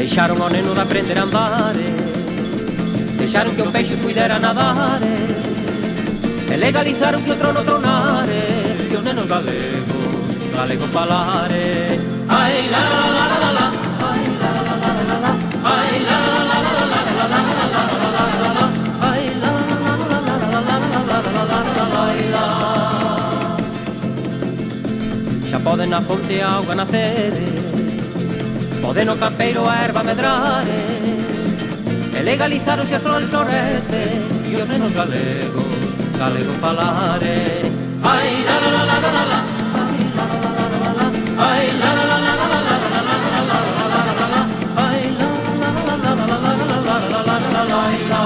Deixaron ao neno de aprender a andar, deixaron que o peixe puidera nadar, e legalizaron que o trono tronare, que os nenos galego falare. Ai la la la la la la, ai la la la la la la, ai la la la la la la la la la la la, ai la la la la la la la la la. Xa pode na fonte a auga nacer, pode no campeiro a erva medrar, e legalizaronse as flores florece, e os nenos galego falare. Ai la la la la la la, ai la la la la la la la, ai la la la la la la la.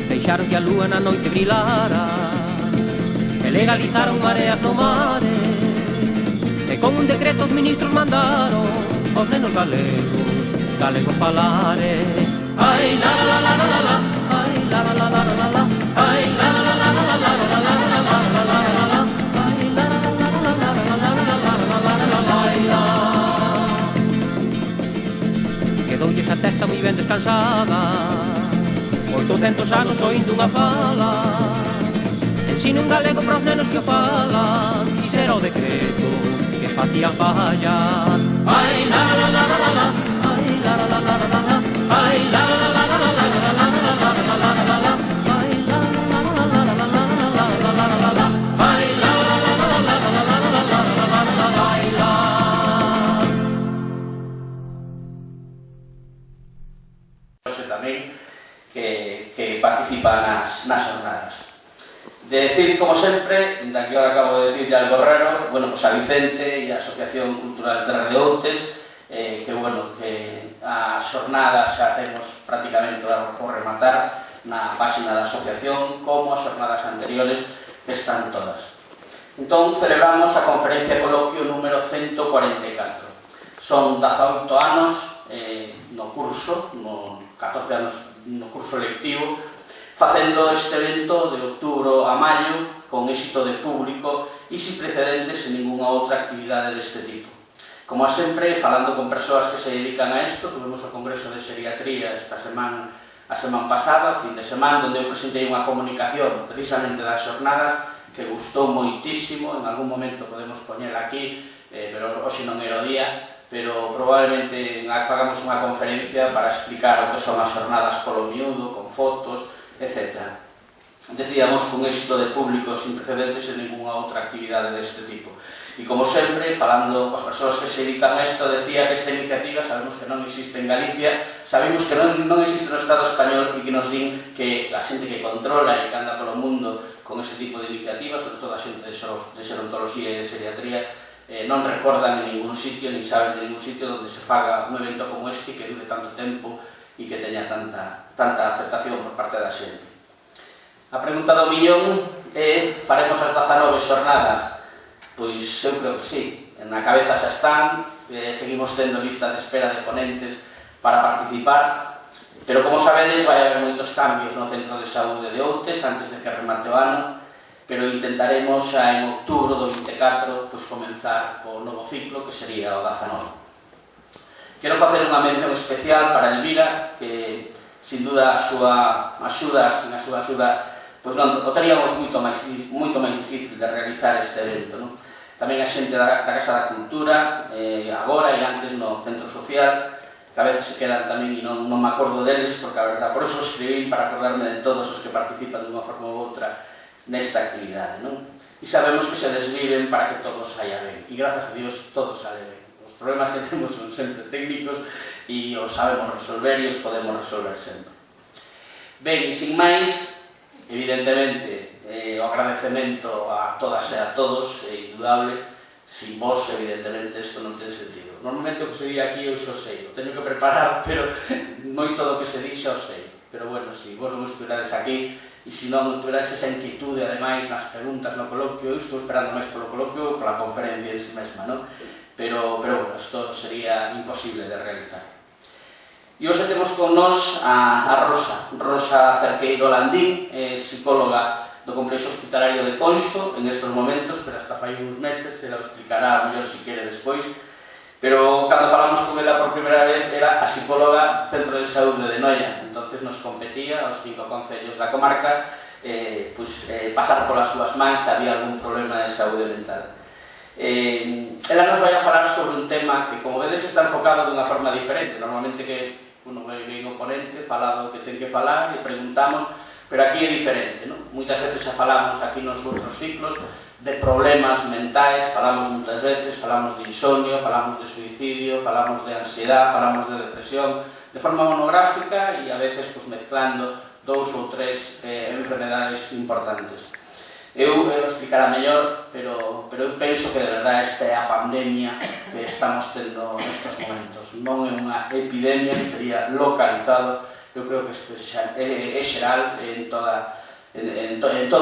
Deixaron que a lúa na noite brilara, e legalizaron mareas no mare, e con un decreto os ministros mandaron aos nenos galego falare. Ai la la la la la la, ai la la la la la la, ai la la la la la la la la la, ai la la la la la la. Quedoulles a testa moi ben descansada, 800 anos oindo unha fala, ensino un galego para os nenos que o falan, quixera o decreto que facía falla. Ai la la la la la la, ai la la la la la la, ai la la la la la la la la la la, ai la la la la la la la la la, ai la la la la la la la la la. Tamén que participa nas jornadas. De decir, como sempre, da que ahora acabo de decir de algo raro, bueno, pues a Vicente e a Asociación Cultural Terra de Outes, que, bueno, que as jornadas xa temos prácticamente por rematar na página da asociación, como as jornadas anteriores, que están todas. Entón, celebramos a conferencia coloquio número 144. Son 18 anos no curso, 14 anos no curso lectivo, facendo este evento de outubro a maio con éxito de público e sin precedentes en ninguna outra actividade deste tipo. Como sempre, falando con persoas que se dedican a isto, tuvemos o Congreso de Xeriatría a semana pasada, fin de semana, onde eu presentei unha comunicación precisamente das jornadas que gustou moitísimo. En algún momento podemos poñela aquí, pero hoxe non era o día, pero probablemente fagamos unha conferencia para explicar o que son as jornadas polo miúdo, con fotos, etc. Decíamos con éxito de público sin precedentes en ninguna outra actividade deste tipo. E como sempre, falando coas persoas que se dedican a isto, decía que esta iniciativa sabemos que non existe en Galicia, sabemos que non existe no Estado español, e que nos din que a xente que controla e que anda polo mundo con ese tipo de iniciativas, sobre todo a xente de xerontoloxía e de xeriatría, non recordan en ningún sitio, nin saben de ningún sitio onde se faga un evento como este que dure tanto tempo e que teña tanta aceptación por parte da xente. A pregunta do millón é: faremos as 19 xornadas? Pois eu creo que sí, na cabeza xa están, seguimos tendo lista de espera de ponentes para participar, pero como sabedes vai haber moitos cambios no Centro de Saúde de Outes antes de que remate o ano, pero intentaremos xa en outubro do 24 comenzar o novo ciclo, que sería o 19. Quero facer unha mención especial para Elvira, que sin duda a súa axuda, non, o teríamos moito máis difícil de realizar este evento, non? Tamén a xente da Casa da Cultura, agora e antes no Centro Social, que a veces se quedan tamén e non me acordo deles, porque a verdad, por eso escribí para acordarme de todos os que participan dunha forma ou outra nesta actividade, non? E sabemos que se desviven para que todo saia ben, e grazas a Dios todo sale ben. Os problemas que temos son sempre técnicos e os sabemos resolver e os podemos resolver sempre. Ben, e sin máis, evidentemente, o agradecemento a todas e a todos é indudable. Sin vos, evidentemente, isto non ten sentido. Normalmente o que se di aquí eu xo sei, o teño que preparar, pero moito do que se di xa o sei. Pero bueno, se vos non estuverades aquí e se non tuverades esa inquietude, ademais, nas preguntas no coloquio, eu estou esperando máis polo coloquio ou pola conferencia en si mesma, non? Pero bueno, isto sería imposible de realizar. E hoxe temos con nós a Rosa Cerqueiro Landín, psicóloga do Complexo Hospitalario de Conxo en estes momentos, pero hasta fai uns meses, ela o explicará a mellor se quere despois, Pero cando falamos con ela por primeira vez era a psicóloga do Centro de Saúde de Noia, entonces nos competía aos 5 concellos da comarca pasar polas súas mans se había algún problema de saúde mental. Ela nos vai a falar sobre un tema que, como vedes, está enfocado dunha forma diferente. Normalmente que vem o ponente, fala do que ten que falar e preguntamos, pero aquí é diferente, non? Moitas veces xa falamos aquí nos outros ciclos de problemas mentais, falamos moitas veces, falamos de insomnio, falamos de suicidio, falamos de ansiedade, falamos de depresión, de forma monográfica e a veces mezclando 2 ou 3 enfermedades importantes. Eu explicará mellor, pero eu penso que de verdade esta é a pandemia que estamos tendo nestes momentos. Non é unha epidemia, que sería localizado, eu creo que isto é xeral en todo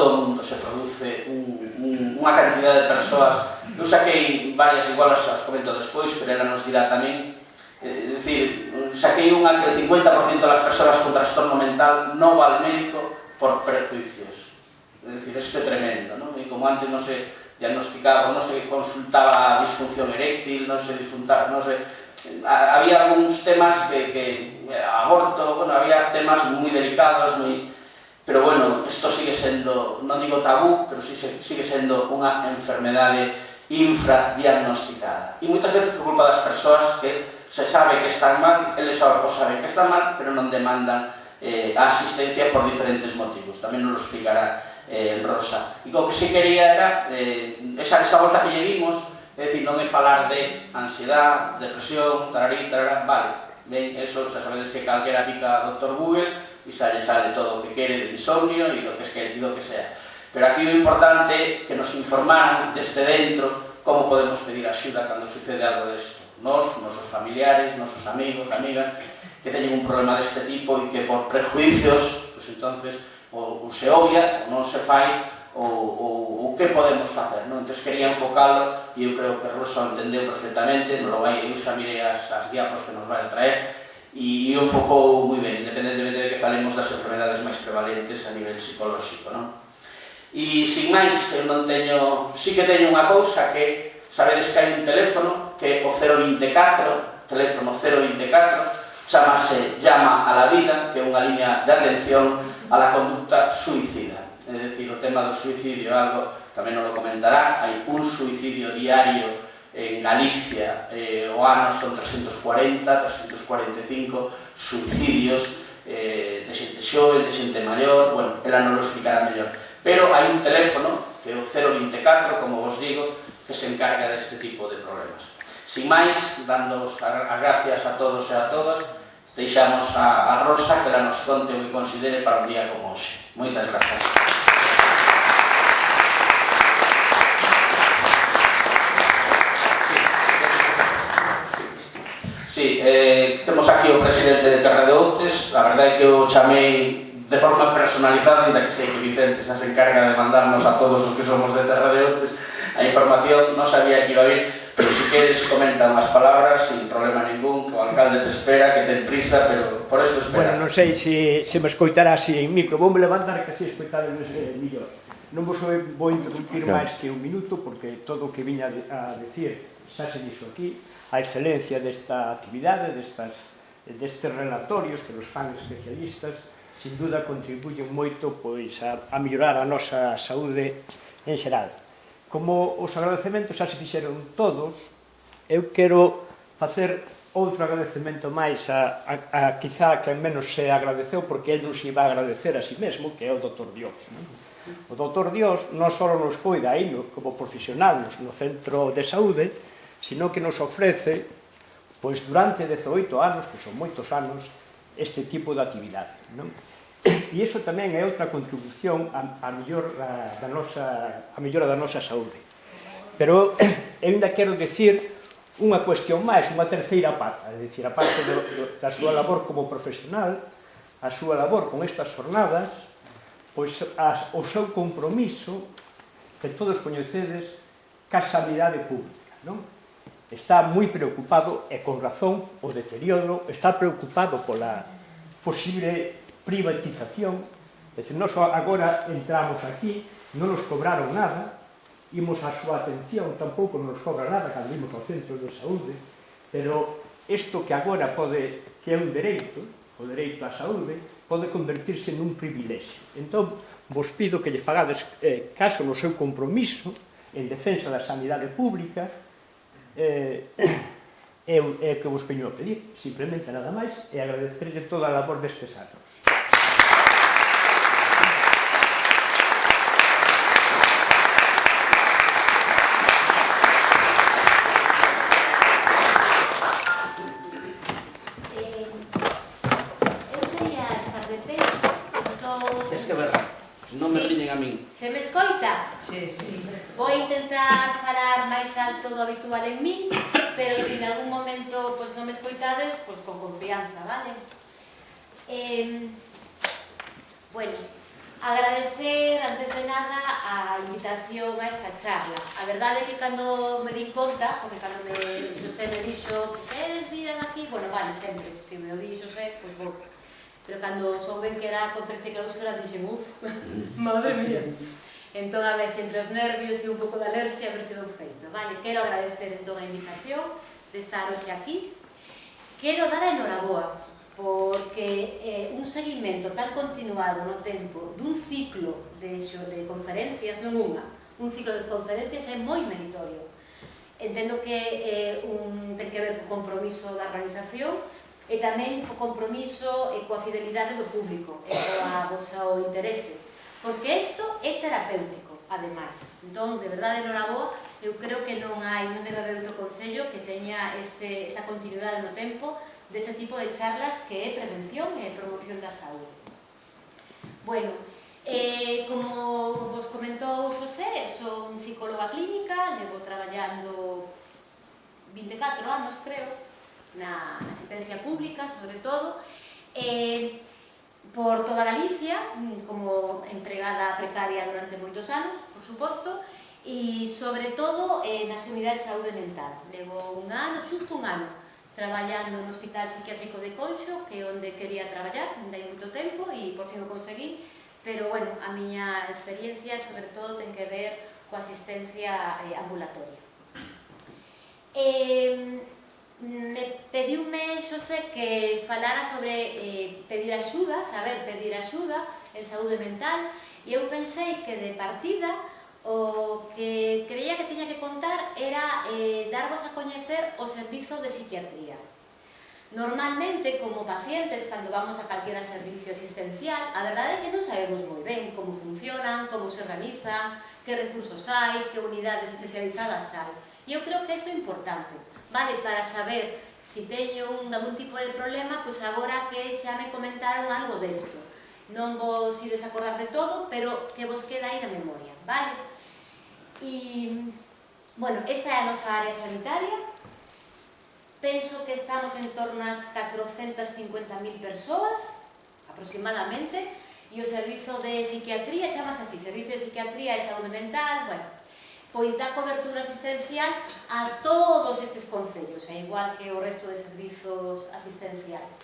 o mundo se produce unha cantidad de persoas. Eu saquei varias, igual as comento despois, pero ela nos dirá tamén. É dicir, saquei unha que el 50% das persoas con trastorno mental non va al médico por prejuicios. É dicir, isto é tremendo, non? E como antes non se diagnosticaba, non se consultaba a disfunción eréctil, non se había algúns temas que aborto, bueno, había temas moi delicados, pero bueno, isto sigue sendo, non digo tabú, pero sigue sendo unha enfermedade infradiagnosticada. E moitas veces por culpa das persoas que se sabe que están mal, eles só saben que están mal, pero non demandan a asistencia por diferentes motivos. Tamén nos lo explicará Rosa. E o que se quería era esa volta que lle dimos, é dicir, non é falar de ansiedade, depresión, tararí, tarará, vale, ben, eso, xa sabedes que calquera pica Dr. Google e sale todo o que quere de insomnio e do que sea. Pero aquí o importante é que nos informaran desde dentro como podemos pedir axuda cando sucede algo desto. Nosos familiares, nosos amigos, amigas, que teñen un problema deste tipo e que por prejuicios, pois entonces, ou se obvia, ou non se fai, ou que podemos facer, non? Entón, quería enfocalo e eu creo que Rosa entendeu perfectamente, eu xa mirei as diapos que nos vai a traer e enfocou moi ben, independentemente de que falemos das enfermedades máis prevalentes a nivel psicolóxico, non? E, sin máis, eu non teño... Sí que teño unha cousa que, sabedes que hai un teléfono que é o 024, teléfono 024, chamase Llama a la Vida, que é unha liña de atención a la conducta suicida. É dicir, o tema do suicidio é algo, tamén nos lo comentará, hai un suicidio diario en Galicia, o ano son 340, 345 suicidios de xente xove, de xente maior, bueno, ela non lo explicará mellor. Pero hai un teléfono, que é o 024, como vos digo, que se encarga deste tipo de problemas. Sin máis, dando as gracias a todos e a todas, deixamos a Rosa que ela nos conte o que considere para un día como hoxe. Moitas grazas. Sí, temos aquí o presidente de Terra de Outes. A verdade é que o chamei de forma personalizada, ainda que sei que Vicente xa se encarga de mandarnos a todos os que somos de Terra de Outes a información. Non sabía que iba a vir, pero se queres comenta unhas palabras sin problema ningún, que o alcalde te espera, que ten prisa, pero por eso espera. Bueno, non sei se me escoitará así en micro, vou me levantar que así escoitarenos mellor. Non vos vou interrumpir máis que un minuto, porque todo o que viña a decir xa se dixo aquí, a excelencia desta actividade, destes relatorios que nos fan especialistas, sin duda contribuyen moito a mellorar a nosa saúde en xeral. Como os agradecementos xa se fixeron todos, eu quero facer outro agradecemento máis a quizá que menos se agradeceu, porque el non se iba a agradecer a si mesmo, que é o Dr. Dios. O Dr. Dios non só nos coida aí como profesional no centro de saúde, sino que nos ofrece, pois durante 18 anos, que son moitos anos, este tipo de actividade. E iso tamén é outra contribución a mellora da nosa saúde. Pero eu ainda quero dicir unha cuestión máis, unha terceira pata, é dicir, a parte da súa labor como profesional, a súa labor con estas jornadas, pois o seu compromiso, que todos coñecedes, ca sanidade pública, non? Está moi preocupado, e con razón, o deterioro, está preocupado pola posible privatización. É dicir, nós agora entramos aquí, non nos cobraron nada, imos a súa atención, tampouco nos cobra nada cando imos ao centro de saúde, pero isto que agora pode, que é un dereito, o dereito á saúde, pode convertirse nun privilexio. Entón, vos pido que lle fagades caso no seu compromiso en defensa da sanidade pública, é o que vos veño a pedir, simplemente nada máis, e agradecerlle toda a labor destes anos. Se me escoita? Sí. Vou intentar falar máis alto do habitual en min, pero se en algún momento non me escoitades, con confianza, vale? Bueno, agradecer antes de nada a invitación a esta charla. A verdade é que cando me di conta, porque cando Xosé me dixo "Queres vir aquí?", bueno, vale, sempre, se me o di Xosé, pois vou. Pero cando souben que era a conferencia de clausura dixen, madre mía. Entón, a ver, se entre os nervios e un pouco de alerxia, a ver se dou feito, vale? Quero agradecer entón a invitación de estar hoxe aquí. Quero dar a enhoraboa, porque un seguimento tan continuado no tempo dun ciclo de conferencias, non unha, un ciclo de conferencias é moi meritorio. Entendo que ten que ver co compromiso da organización, e tamén o compromiso e coa fidelidade do público e coa vosso interese, porque isto é terapéutico, ademais. Entón, de verdade, enhoraboa, eu creo que non debe haber outro concello que teña esta continuidade no tempo dese tipo de charlas que é prevención e promoción da saúde. Bueno, como vos comentou Xosé, son psicóloga clínica, levo traballando 24 anos, creo, na asistencia pública, sobre todo, por toda Galicia, como empregada precaria durante moitos anos, por suposto, e sobre todo nas unidades de saúde mental. Levo xusto un ano, traballando no Hospital Psiquiátrico de Conxo, que é onde quería traballar, onde hai moito tempo, e por fin o conseguí, pero, bueno, a miña experiencia, sobre todo, ten que ver coa asistencia ambulatoria. Pediume Xosé que falara sobre pedir axuda, saber pedir axuda en saúde mental, e eu pensei que de partida o que creía que tiña que contar era darvos a coñecer o servizo de psiquiatría. Normalmente, como pacientes, cando vamos a calquera servicio asistencial, a verdade é que non sabemos moi ben como funcionan, como se organizan, que recursos hai, que unidades especializadas hai. E eu creo que isto é importante, vale, para saber se teño algún tipo de problema, pois agora que xa me comentaron algo desto. Non vos ides acordar de todo, pero que vos queda aí na memoria, vale? E, bueno, esta é a nosa área sanitaria. Penso que estamos en torno ás 450.000 persoas, aproximadamente, e o servizo de psiquiatría, chamase así, servicio de psiquiatría e saúde mental, bueno, pois dá cobertura asistencial a todos estes concellos, é igual que o resto de servizos asistenciais.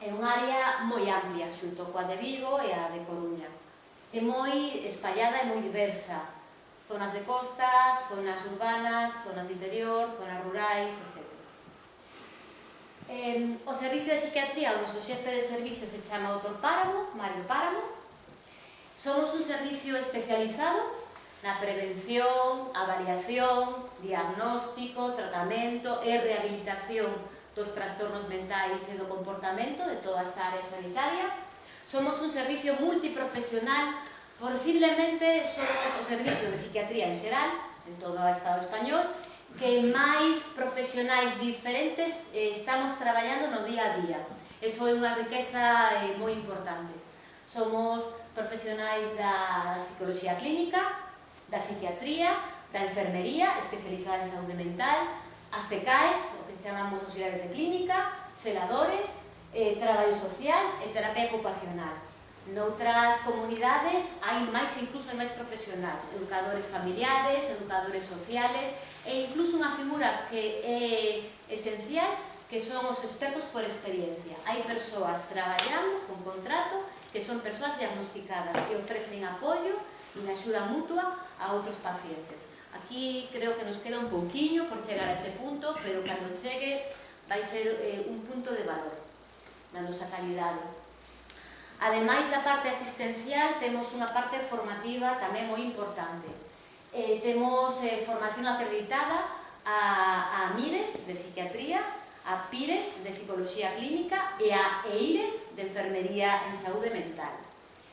É unha área moi amplia, xunto coa de Vigo e a de Coruña. É moi espallada e moi diversa. Zonas de costa, zonas urbanas, zonas de interior, zonas rurais, etc. O servicio de psiquiatría, o noso xefe de servicio se chama Dr. Páramo, Mario Páramo. Somos un servicio especializado na prevención, avaliación, diagnóstico, tratamento e rehabilitación dos trastornos mentais e do comportamento de toda esta área sanitaria. Somos un servicio multiprofesional, posiblemente somos o servicio de psiquiatría en xeral, en todo o Estado español, que máis profesionais diferentes estamos traballando no día a día. Eso é unha riqueza moi importante. Somos profesionais da psicología clínica, da psiquiatría, da enfermería, especializada en saúde mental, as TECAES, o que chamamos auxiliares de clínica, celadores, traballo social e terapia ocupacional. Noutras comunidades hai máis, incluso hai máis profesionais, educadores familiares, educadores sociales, e incluso unha figura que é esencial, que son os expertos por experiencia. Hai persoas traballando con contrato que son persoas diagnosticadas que ofrecen apoio e na axuda mutua a outros pacientes. Aquí creo que nos queda un pouquiño por chegar a ese punto, pero cando chegue vai ser un punto de valor na nosa calidade. Ademais da parte asistencial, temos unha parte formativa tamén moi importante. Temos formación acreditada a MIRES de psiquiatría, a PIRES de psicología clínica e a EIRES de enfermería en saúde mental.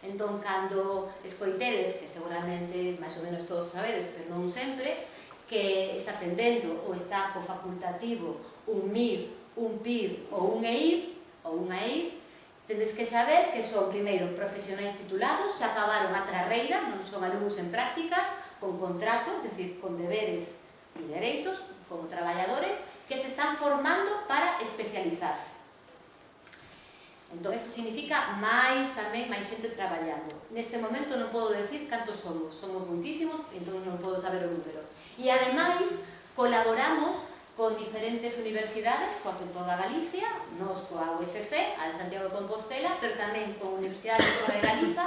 Entón, cando escoitedes, que seguramente máis ou menos todos sabedes, pero non sempre, que está fendendo ou está co facultativo un MIR, un PIR ou un EIR ou unha EIR, tendes que saber que son, primeiro, profesionais titulados, xa acabaron a carreira, non son alumnos en prácticas, con contratos, es decir, con deberes e dereitos, como traballadores, que se están formando para especializarse. Entón, isto significa máis xente traballando. Neste momento non podo decir cantos somos moitísimos, entón non podo saber o número. E ademais, colaboramos con diferentes universidades, coas de toda Galicia, nos coa USC, a de Santiago de Compostela, pero tamén con universidades fora de Galiza,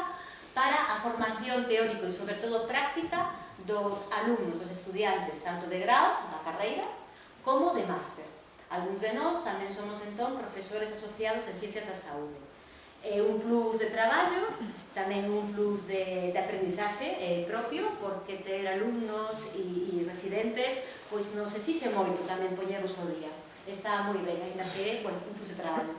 para a formación teórico e, sobre todo, práctica dos alumnos, dos estudiantes, tanto de grau, da carreira, como de máster. Algúns de nós tamén somos entón profesores asociados en Ciencias da Saúde. Un plus de traballo, tamén un plus de aprendizaxe propio, porque ter alumnos e residentes pois nos exixe moito tamén poñernos ao día. Está moi ben, ainda que, bueno, un plus de traballo.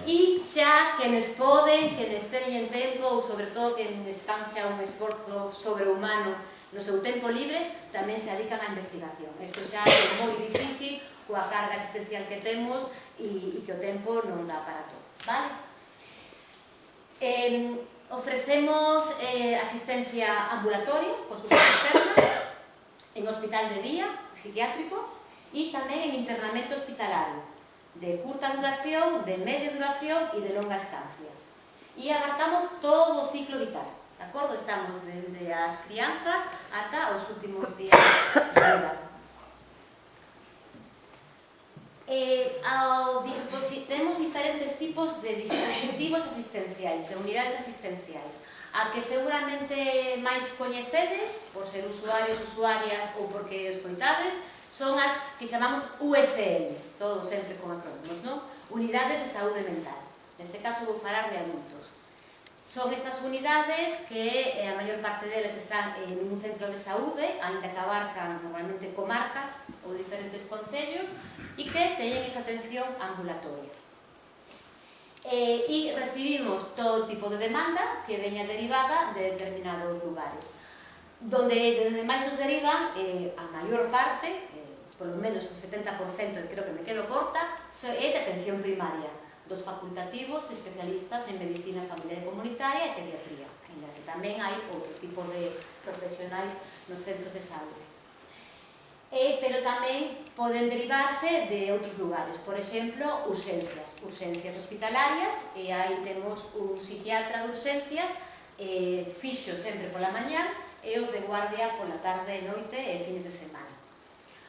E xa que nos poden, que nos teñen tempo, ou sobre todo que nos fan xa un esforzo sobrehumano no seu tempo libre, tamén se dedican á investigación. Isto xa é moi difícil coa carga asistencial que temos e que o tempo non dá para todo, vale? Ofrecemos asistencia ambulatoria, consultas externas, en hospital de día, psiquiátrico, e tamén en internamento hospitalario, de curta duración, de media duración e de longa estancia. E abarcamos todo o ciclo vital, de acordo? Estamos desde as crianzas ata os últimos días de vida. Temos diferentes tipos de dispositivos asistenciais, de unidades asistenciais. A que seguramente máis coñecedes, por ser usuarios, usuarias ou porque os coitades, son as que chamamos USMs, todos sempre con acrónimos, non? Unidades de saúde mental. Neste caso vou falar de adultos. Son estas unidades que a maior parte delas están en un centro de saúde, ainda que abarcan normalmente comarcas ou diferentes concellos, e que teñen esa atención ambulatoria. E recibimos todo tipo de demanda que veña derivada de determinados lugares. Donde máis nos derivan, a maior parte, polo menos un 70%, creo que me quedo corta, é de atención primaria, dos facultativos especialistas en medicina familiar e comunitaria e pediatría, en la que tamén hai outro tipo de profesionais nos centros de saúde. Pero tamén poden derivarse de outros lugares, por exemplo, urxencias hospitalarias, e aí temos un psiquiatra de urxencias fixo sempre pola mañá e os de guardia pola tarde, noite e fines de semana.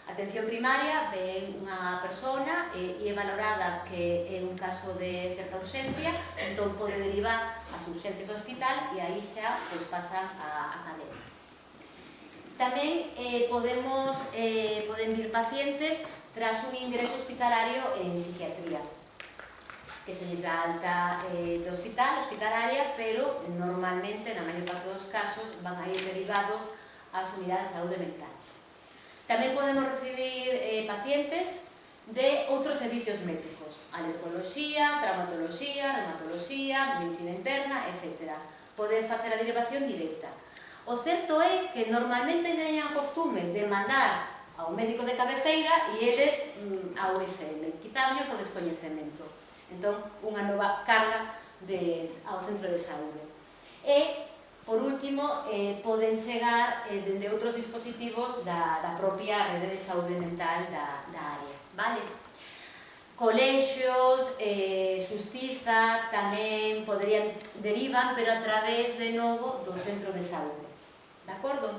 Atención primaria, ven unha persona e é valorada que é un caso de certa urxencia, entón pode derivar as urxencias do hospital e aí xa pasan a cadena. Tamén poden vir pacientes tras un ingreso hospitalario en psiquiatría, que se les dá alta do hospital, hospitalaria, pero normalmente, na maior parte dos casos, van a ir derivados ás unidades de saúde mental. Tamén podemos recibir pacientes de outros servicios médicos, alergoloxía, traumatoloxía, reumatoloxía, medicina interna, etc. Poden facer a derivación directa. O certo é que normalmente teñen a costume de mandar ao médico de cabeceira e eles ao USM, quitámoslo por descoñecemento. Entón, unha nova carga ao centro de saúde. E, por último, poden chegar dende outros dispositivos da propia rede de saúde mental da área, vale? Colexios, xustizas, tamén derivan, pero a través, de novo, do centro de saúde. De acordo?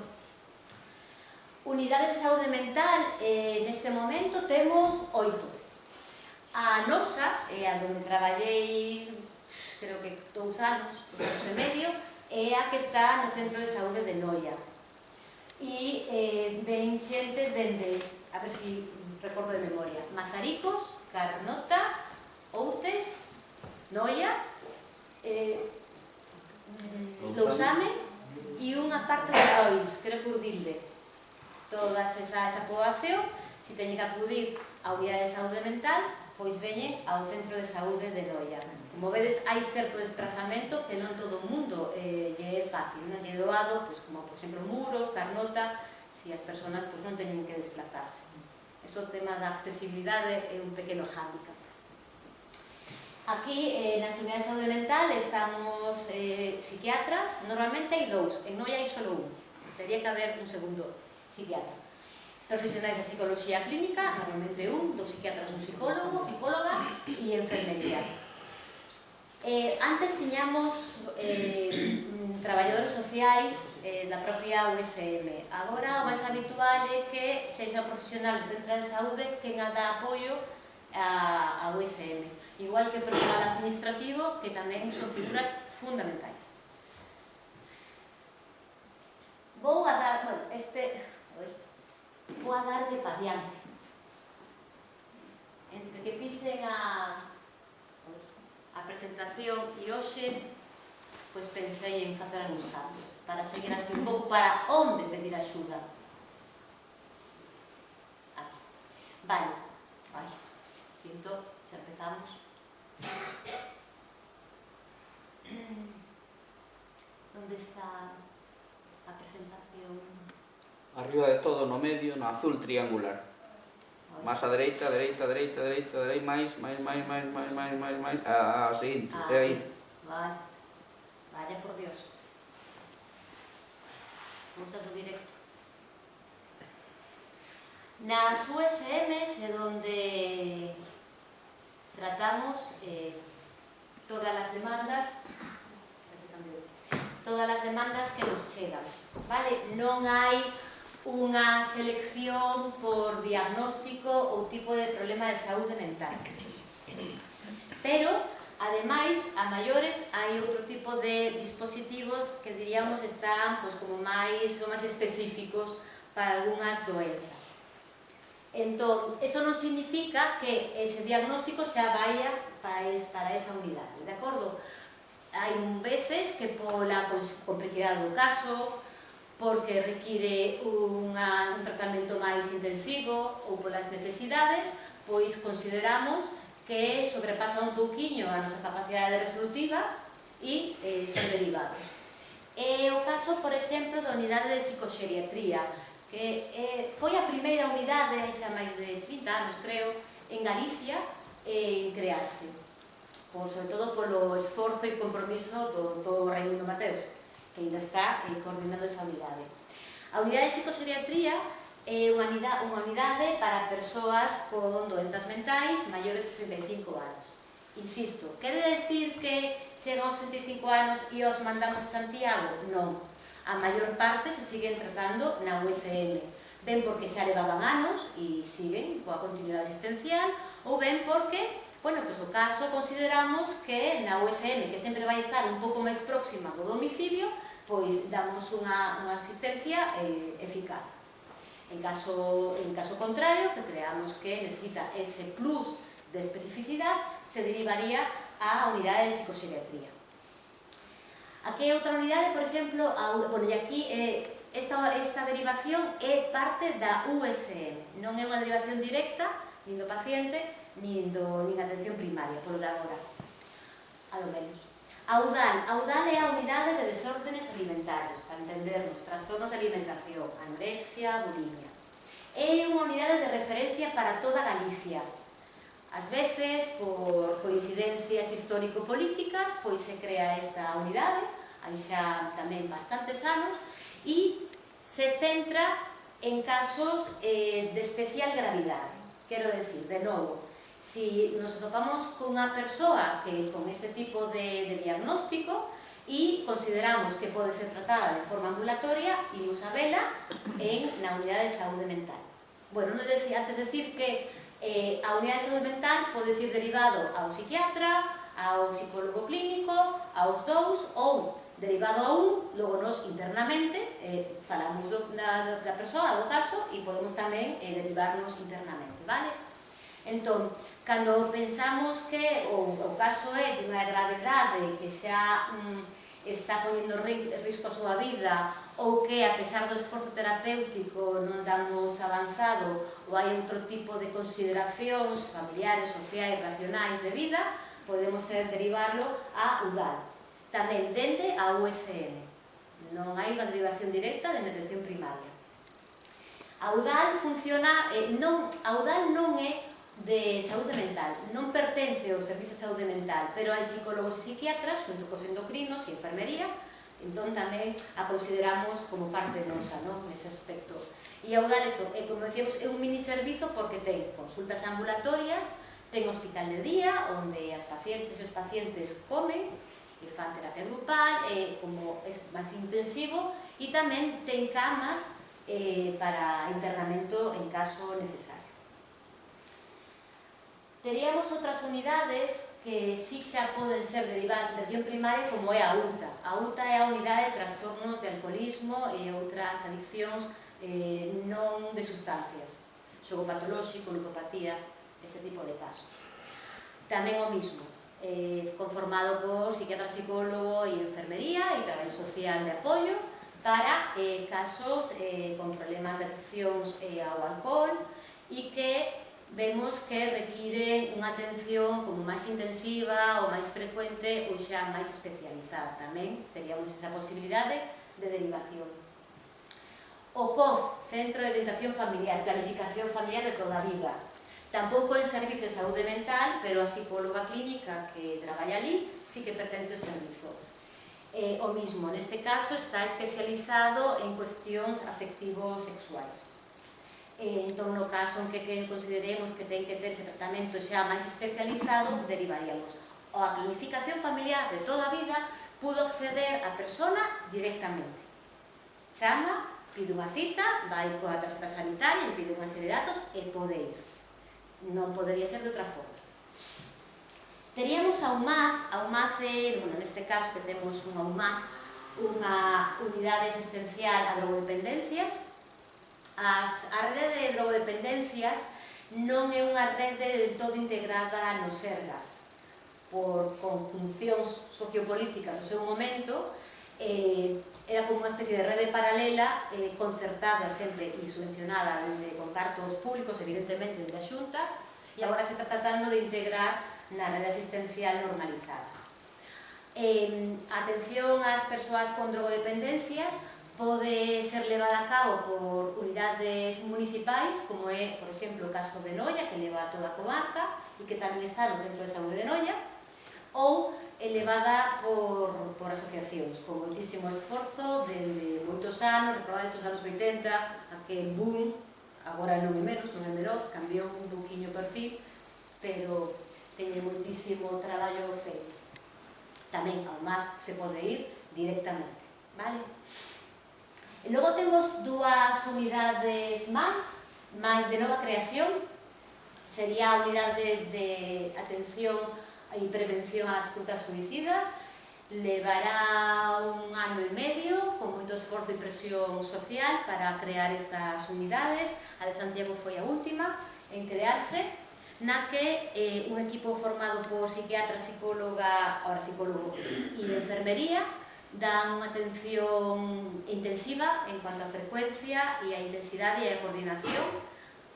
Unidades de saúde mental, neste momento temos 8. A nosa, a donde traballei, creo que 2 anos e medio, é a que está no Centro de Saúde de Noia. E ven xente dende, a ver se recordo de memoria, Mazaricos, Carnota, Outes, Noia, Lousame e unha parte de Lois, creo que Urdilde. Toda esa poboación, se teñen que acudir á unidade de saúde mental, pois veñen ao Centro de Saúde de Noia. Como vedes, hai certo desplazamento que non todo o mundo lle é fácil, non lle é doado, pois, como por exemplo Muros, Carnota, se as persoas pois, non teñen que desplazarse. Isto, o tema da accesibilidade é un pequeno hándicap. Aquí, na unidade de saúde mental, estamos psiquiatras, normalmente hai dous, en Noia hai solo un, teria que haber un segundo psiquiatra. Profesionais da psicología clínica, normalmente dos psiquiatras, un psicólogo, psicóloga e enfermería. Antes tiñamos traballadores sociais da propia USM. Agora o máis habitual é que sexa un profesional do centro de saúde que dá apoio a USM. Igual que o personal administrativo, que tamén son figuras fundamentais. Vou a dar, vou a darlle pa diante. Entre que fixen a presentación e hoxe, pois pensei en facer algúns cambios para seguir así un pouco para onde pedir axuda. Aquí. Vale. Ai, sinto, xa empezamos. Onde está a presentación? Arriba de todo, no medio, no azul triangular. Más a dereita, dereita, dereita, dereita, dereita, máis, a seguinte, é aí. Vale. Vaya por Dios. Vamos a subir directo. Nas USMs é donde tratamos todas as demandas que nos chegan, vale? Non hai unha selección por diagnóstico ou tipo de problema de saúde mental. Pero, ademais, a maiores hai outro tipo de dispositivos que diríamos están pois, como máis específicos para algunhas doenzas. Entón, eso non significa que ese diagnóstico xa vaya para esa unidade, de acordo? Hai veces que pola complexidade do caso, porque require un tratamento máis intensivo ou polas necesidades, pois consideramos que sobrepasa un pouquiño a nosa capacidade resolutiva e son derivados. É o caso, por exemplo, da unidade de psicoxeriatría, que foi a primeira unidade, xa máis de 30 anos, creo, en Galicia, en crearse, sobre todo polo esforzo e compromiso do Raimundo Mateos, que ainda está coordinando esa unidade. A unidade de psicoxeriatría é unha unidade para persoas con doenzas mentais maiores de 65 anos. Insisto, quere decir que chegan aos 65 anos e os mandamos a Santiago? Non. A maior parte se siguen tratando na USM. Ben porque xa levaban anos e siguen coa continuidade asistencial, ou ben porque, bueno, pois o caso consideramos que na USM, que sempre vai estar un pouco máis próxima do domicilio, pois damos unha asistencia eficaz. En caso contrario, que creamos que necesita ese plus de especificidade, se derivaría á unidade de psicoxeriatría. Aquí hai outra unidade, por exemplo, e aquí esta derivación é parte da USM, non é unha derivación directa, nin do paciente, nin atención primaria, polo de agora, a lo menos. A UDAL é a unidade de desórdenes alimentarios, para entendernos, trastornos de alimentación, anorexia, bulimia. É unha unidade de referencia para toda Galicia. Ás veces, por coincidencias histórico-políticas, pois se crea esta unidade, hai xa tamén bastantes anos, e se centra en casos de especial gravidade. Quero decir, de novo, si nos atopamos con unha persoa que con este tipo de diagnóstico e consideramos que pode ser tratada de forma ambulatoria, imos a vela na unidade de saúde mental. Bueno, non decía antes decir que a unidade de saúde mental pode ser derivado ao psiquiatra, ao psicólogo clínico, aos dous, ou derivado a un, logo nos internamente falamos da persoa, do caso, e podemos tamén derivarnos internamente, vale? Entón, cando pensamos que o caso é de unha gravedade que xa está poñendo en risco a súa vida ou que, a pesar do esforzo terapéutico, non damos avanzado ou hai outro tipo de consideracións familiares, sociais, racionais de vida, podemos derivarlo a UDAL. Tamén dende a USM. Non hai unha derivación directa de atención primaria. A UDAL funciona... A UDAL non é de saúde mental, non pertence ao servizo de saúde mental, pero hai psicólogos e psiquiatras, xunto cos endocrinos e enfermería, entón tamén a consideramos como parte nosa, nese aspecto. E a UDAL, como decíamos, é un mini servizo porque ten consultas ambulatorias, ten hospital de día, onde as pacientes e os pacientes comen, e fan terapia grupal, como é máis intensivo, e tamén ten camas para internamento en caso necesario. Teríamos outras unidades que sí xa poden ser derivadas de atención primaria, como é a UTA. A UTA é a unidade de trastornos de alcoholismo e outras adiccións non de sustancias, xogo patolóxico, ludopatía, ese tipo de casos. Tamén o mismo, conformado por psiquiatra, psicólogo e enfermería e traballo social de apoio para casos con problemas de adiccións ao alcohol e que vemos que requiren unha atención como máis intensiva ou máis frecuente ou xa máis especializada. Tamén teríamos esa posibilidade de derivación. O COF, Centro de Orientación Familiar, Planificación Familiar de toda a vida. Tampouco é servicio de saúde mental, pero a psicóloga clínica que traballa ali sí que pertence ao servizo. O mismo, neste caso, está especializado en cuestións afectivo-sexuais. Entón, no caso en que consideremos que ten que ter ese tratamento xa máis especializado, derivaríamos. Ou a planificación familiar de toda a vida pudo acceder a persona directamente. Chama, pide unha cita, vai coa tarxeta sanitaria, pide unha serie de datos e pode ir. Non podería ser de outra forma. Teríamos a UMAZ é, neste caso que temos unha UMAZ, unha unidade asistencial a drogodependencias. A rede de drogodependencias non é unha rede de todo integrada no Sergas. Por conjuncións sociopolíticas no seu momento, era como unha especie de rede paralela, concertada sempre e subvencionada con cartos públicos, evidentemente, da Xunta, e agora se está tratando de integrar na rede asistencial normalizada. A atención ás persoas con drogodependencias pode ser levada a cabo por unidades municipais, como é, por exemplo, o caso de Noia, que leva a toda a comarca e que tamén está no Centro de Saúde de Noia, ou elevada por asociacións, con moitísimo esforzo de moitos anos, recordados os anos 80, aquel boom, agora non é menos, non é menor, cambiou un pouquiño o perfil, pero teñe moitísimo traballo feito. Tamén ao MAZ se pode ir directamente, vale? E logo temos dúas unidades máis de nova creación, sería a unidade de atención e prevención ás condutas suicidas, levará 1 ano e medio, con moito esforzo e presión social para crear estas unidades. A de Santiago foi a última en crearse, na que un equipo formado por psiquiatra, psicóloga, ahora psicólogo e enfermería, dan unha atención intensiva en cuanto a frecuencia e a intensidade e a coordinación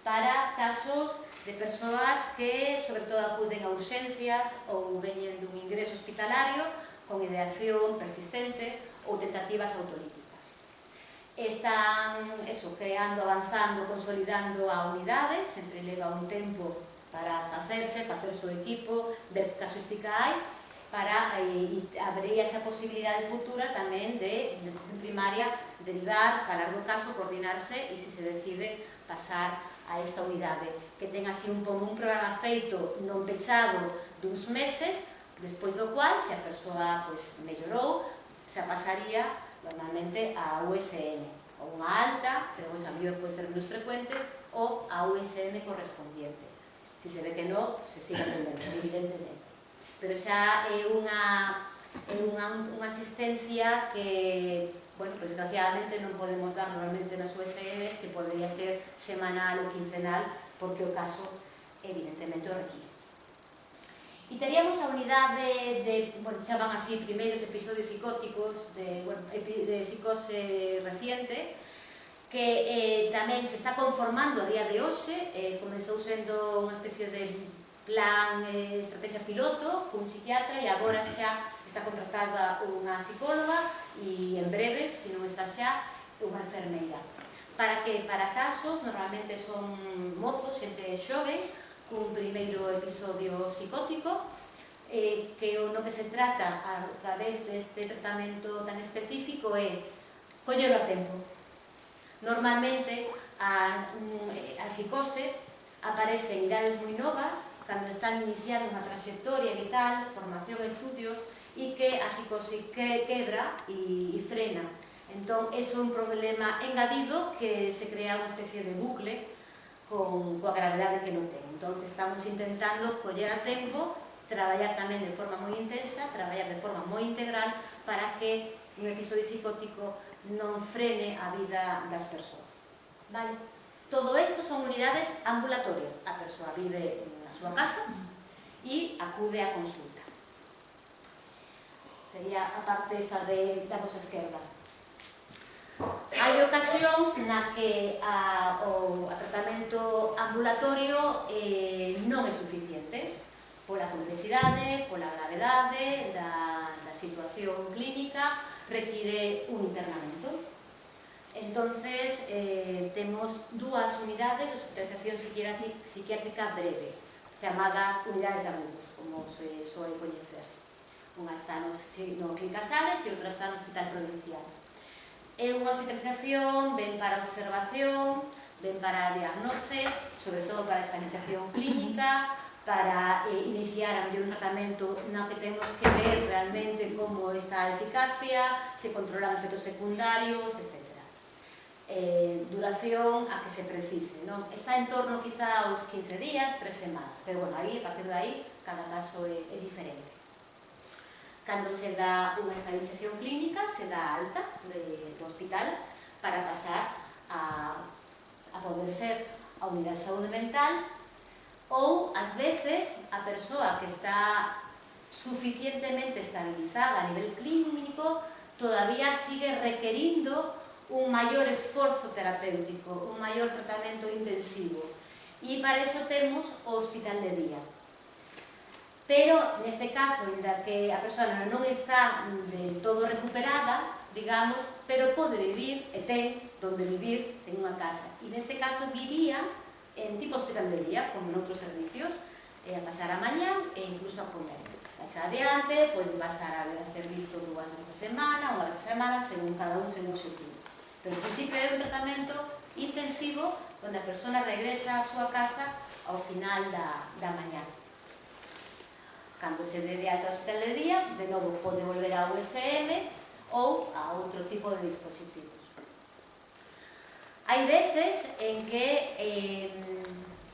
para casos de persoas que, sobre todo, acuden a urxencias ou veñen dun ingreso hospitalario con ideación persistente ou tentativas autolíticas. Están, creando, avanzando, consolidando a unidade, sempre leva un tempo para facer o equipo, ver que casuística hai, para abrir esa posibilidade futura tamén de atención primaria, derivar, falar do caso, coordinarse e, se se decide, pasar a esta unidade, que ten así un programa feito non pechado duns meses, despois do cual, se a persoa mellorou, se pasaría normalmente a USM, ou unha alta, pero a mellor pode ser menos frecuente, ou a USM correspondiente. Se se ve que non, se sigue atendendo, evidentemente. Pero xa é unha é unha asistencia que, bueno, pues, desgraciadamente non podemos dar normalmente nas USMs, que podría ser semanal ou quincenal, porque o caso evidentemente o requiere. E teríamos a unidade de, bueno, chaman así, primeiros episodios psicóticos, de psicose reciente, que tamén se está conformando a día de hoxe, comezou sendo unha especie de plan, estrategia piloto, cun psiquiatra, e agora xa está contratada unha psicóloga e en breve, se non está xa, unha enfermeira. Para que, para casos, normalmente son mozos, xente xove, cun primeiro episodio psicótico, que no que se trata a través deste tratamento tan específico é collelo a tempo. Normalmente a psicose aparece en idades moi novas, cando están iniciando unha trayectoria vital, formación e estudios, e que a psicose quebra e frena. Entón, é un problema engadido que se crea unha especie de bucle coa gravedade que non ten. Entón, estamos intentando coller a tempo, traballar tamén de forma moi intensa, traballar de forma moi integral para que un episodio psicótico non frene a vida das persoas. Vale? Todo isto son unidades ambulatorias. A persoa vive na súa casa e acude á consulta. Sería a parte esa da vosa esquerda. Hai ocasións na que o tratamento ambulatorio non é suficiente pola complexidade, pola gravedade da situación clínica, require un internamento. Entonces, temos dúas unidades de hospitalización psiquiátrica breve, chamadas unidades de agudos, como se soe coñecer. Unha está no Clínicas Ares e outra está no Hospital Provincial. É unha hospitalización ben para observación, ben para diagnose, sobre todo para estabilización clínica, para iniciar a mellor un tratamento no que temos que ver realmente como está a eficacia, se controlan efectos secundarios, etc. Duración a que se precise, non? Está en torno quizá aos 15 días, 3 semanas, pero bueno, aí, a partir de aí, cada caso é diferente. Cando se dá unha estabilización clínica, se dá alta do hospital para pasar a poder ser a unidade de saúde mental, ou, ás veces, a persoa que está suficientemente estabilizada a nivel clínico todavía sigue requerindo un maior esforzo terapéutico, un maior tratamento intensivo. E para iso temos o hospital de día. Pero, neste caso, ainda que a persoa non está del todo recuperada, digamos, pero pode vivir e ten donde vivir en unha casa. E neste caso viría en tipo hospital de día, como en outros servicios, a pasar a mañá e incluso a comer. Vais adiante, pode pasar a ser visto 2 veces a semana, unha vez a semana, según cada un, según o seu tipo. Pero, en principio, é un tratamento intensivo onde a persona regresa á súa casa ao final da mañá. Cando se dé de alta ao hospital de día, de novo pode volver á USM ou a outro tipo de dispositivos. Hai veces en que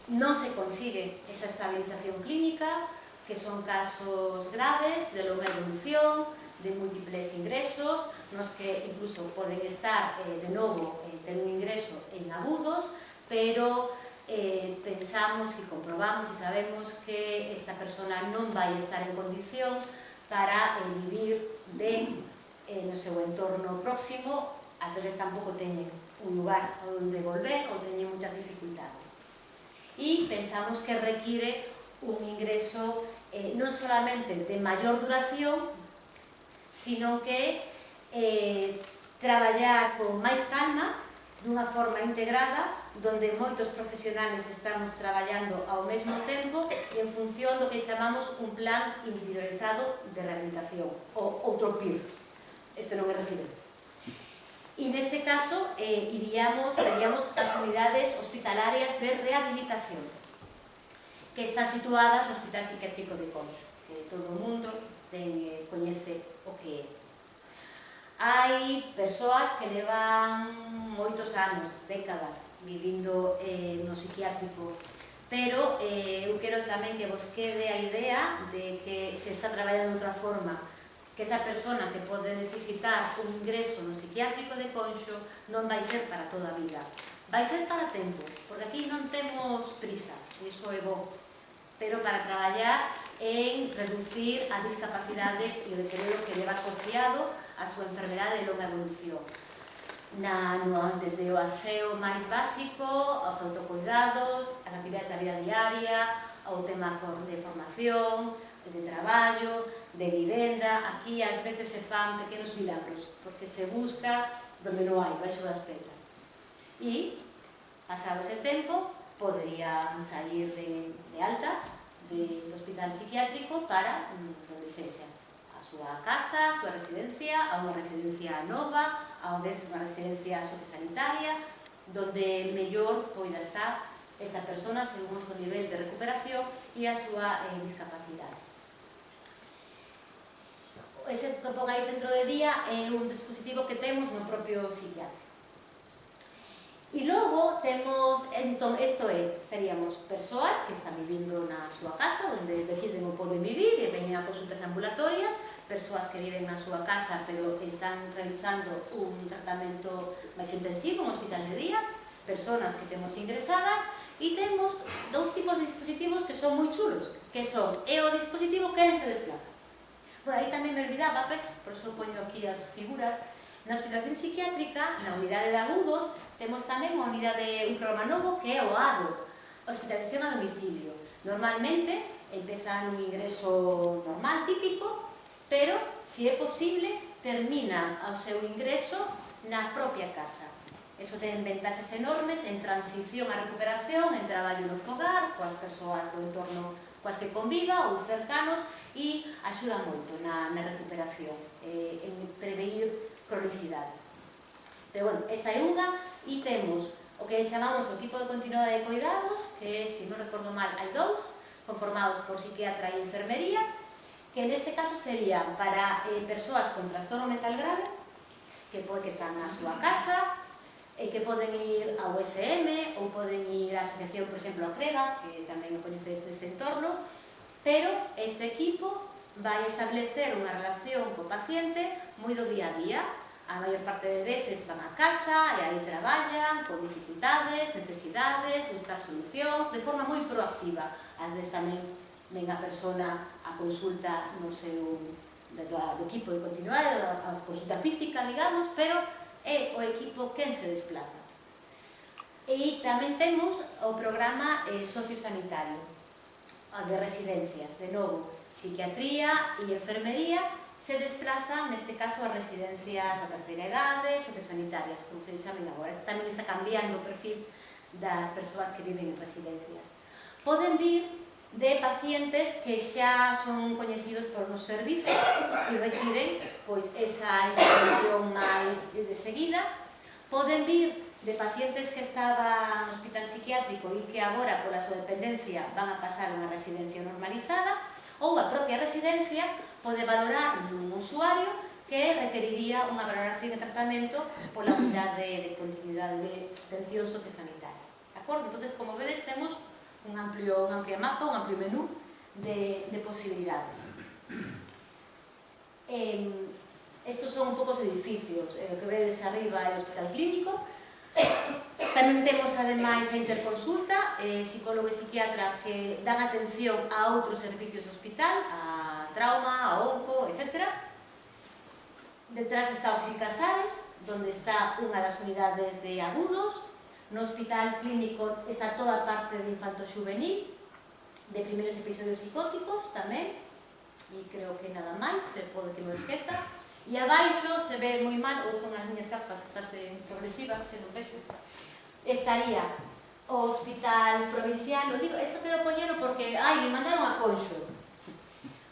non se consigue esa estabilización clínica, que son casos graves, de longa evolución, de múltiples ingresos, nos que incluso poden estar de novo ter un ingreso en agudos, pero pensamos e comprobamos e sabemos que esta persona non vai estar en condicións para vivir ben no seu entorno próximo, ás veces tampouco teñen un lugar onde volver ou teñen moitas dificultades. E pensamos que require un ingreso non solamente de maior duración, sino que traballar con máis calma, dunha forma integrada, donde moitos profesionales estamos traballando ao mesmo tempo e en función do que chamamos un plan individualizado de rehabilitación, ou outro PIR. Este non é residente. E neste caso, teríamos as unidades hospitalarias de rehabilitación, que están situadas no Hospital Psiquiátrico de Conxo, que todo o mundo coñece o que é. Hai persoas que levan moitos anos, décadas, vivindo no psiquiátrico, pero eu quero tamén que vos quede a idea de que se está traballando de outra forma, que esa persona que pode necesitar un ingreso no psiquiátrico de Conxo non vai ser para toda a vida, vai ser para tempo, porque aquí non temos prisa, iso é bo, pero para traballar en reducir a discapacidade e o deterioro que leva asociado a súa enfermedade de longa evolución. Desde o aseo máis básico, aos autocuidados, as actividades da vida diaria, ao tema de formación, de traballo, de vivenda. Aquí ás veces se fan pequenos milagros, porque se busca donde non hai, baixo das pedras. E, pasado ese tempo, poderían sair de alta do hospital psiquiátrico para donde sexa, a súa casa, a súa residencia, a unha residencia nova, a veces unha residencia sociosanitaria, donde mellor poida estar esta persona según o seu nivel de recuperación e a súa discapacidade. Ese que pon aí centro de día é un dispositivo que temos no propio psiquiátrico. E logo temos, entón, isto é, seríamos persoas que están vivindo na súa casa, onde deciden o poden vivir e veñen a consultas ambulatorias, persoas que viven na súa casa pero están realizando un tratamento máis intensivo, un hospital de día, persoas que temos ingresadas, e temos dous tipos de dispositivos que son moi chulos, que son o dispositivo que se desplaza. Por aí tamén me olvidaba, por iso poño aquí as figuras. Na hospitalización psiquiátrica, na unidade de agudos, temos tamén unha unidade, un programa novo que é o ADO, hospitalización a domicilio. Normalmente empeza nun ingreso normal, típico, pero, se é posible, termina o seu ingreso na propia casa. Eso ten ventaxes enormes en transición a recuperación, en traballo no fogar, coas persoas do entorno coas que conviva ou cercanos, e axuda moito na recuperación, en prevenir cronicidade. Pero, bueno, esta é unha, e temos o que chamamos o equipo de continuidade de cuidados, que, se non recordo mal, hai dous, conformados por psiquiatra e enfermería, que neste caso serían para persoas con trastorno mental grave, que están na súa casa, que poden ir ao USM ou poden ir á asociación, por exemplo, a CREGA, que tamén o coñecedes deste entorno, pero este equipo vai establecer unha relación co paciente moi do día a día. A maior parte de veces van a casa e aí traballan con dificultades, necesidades, buscar solucións, de forma moi proactiva. Ás veces tamén ven a persona a consulta no seu do equipo de continuidade, a consulta física, digamos, pero é o equipo quen se desplaza. E tamén temos o programa sociosanitario de residencias. De novo, psiquiatría e enfermería se desplazan, neste caso, a residencias da terceira idade, sociosanitarias, como se chamen agora. Tamén está cambiando o perfil das persoas que viven en residencias. Poden vir de pacientes que xa son coñecidos por nos servizos e requiren esa intervención máis de seguida. Poden vir de pacientes que estaban no hospital psiquiátrico e que agora, pola súa dependencia, van a pasar a unha residencia normalizada, ou a propia residencia pode valorar un usuario que requeriría unha valoración e tratamento pola unidade de continuidade de atención sociosanitaria. De acordo? Entón, como vedes, temos un amplia mapa, un amplio menú de posibilidades. Estos son un pouco os edificios, o que vedes arriba é o hospital clínico. Tamén temos, ademais, a interconsulta, psicólogo e psiquiatra que dan atención a outros servicios do hospital, a trauma, a onco, etc. Detrás está o Gil Casares, onde está unha das unidades de agudos. No hospital clínico está toda a parte de infanto-xuvenil, de primeiros episodios psicóticos tamén, e creo que nada máis, pero pode que me esqueza. E abaixo se ve moi mal, ou son as miñas gafas que están progresivas, que non vexo, estaría o hospital provincial. Digo, isto quero poñero porque, me mandaron a Conxo.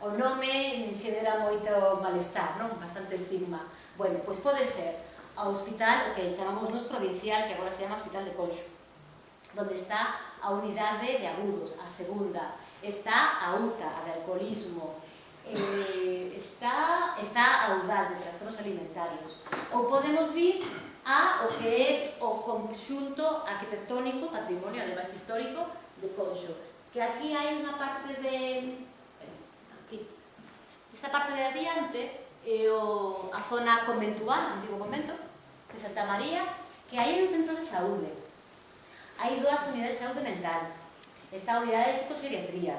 O nome xenera moito malestar, non? Bastante estigma. Bueno, pois pode ser ao hospital, o que chamamos nos provincial, que agora se chama Hospital de Conxo, donde está a unidade de agudos, a segunda, está a UTA, a de alcoholismo, está a UDAL, de trastornos alimentarios. Ou podemos vir a o que é o conxunto arquitectónico, patrimonio, además histórico, de Conxo, que aquí hai unha parte de... Aquí. Esta parte de adiante a zona conventual, antigo convento, de Santa María, que hai un centro de saúde. Hai 2 unidades de saúde mental. Está a unidade de psicoseriatría.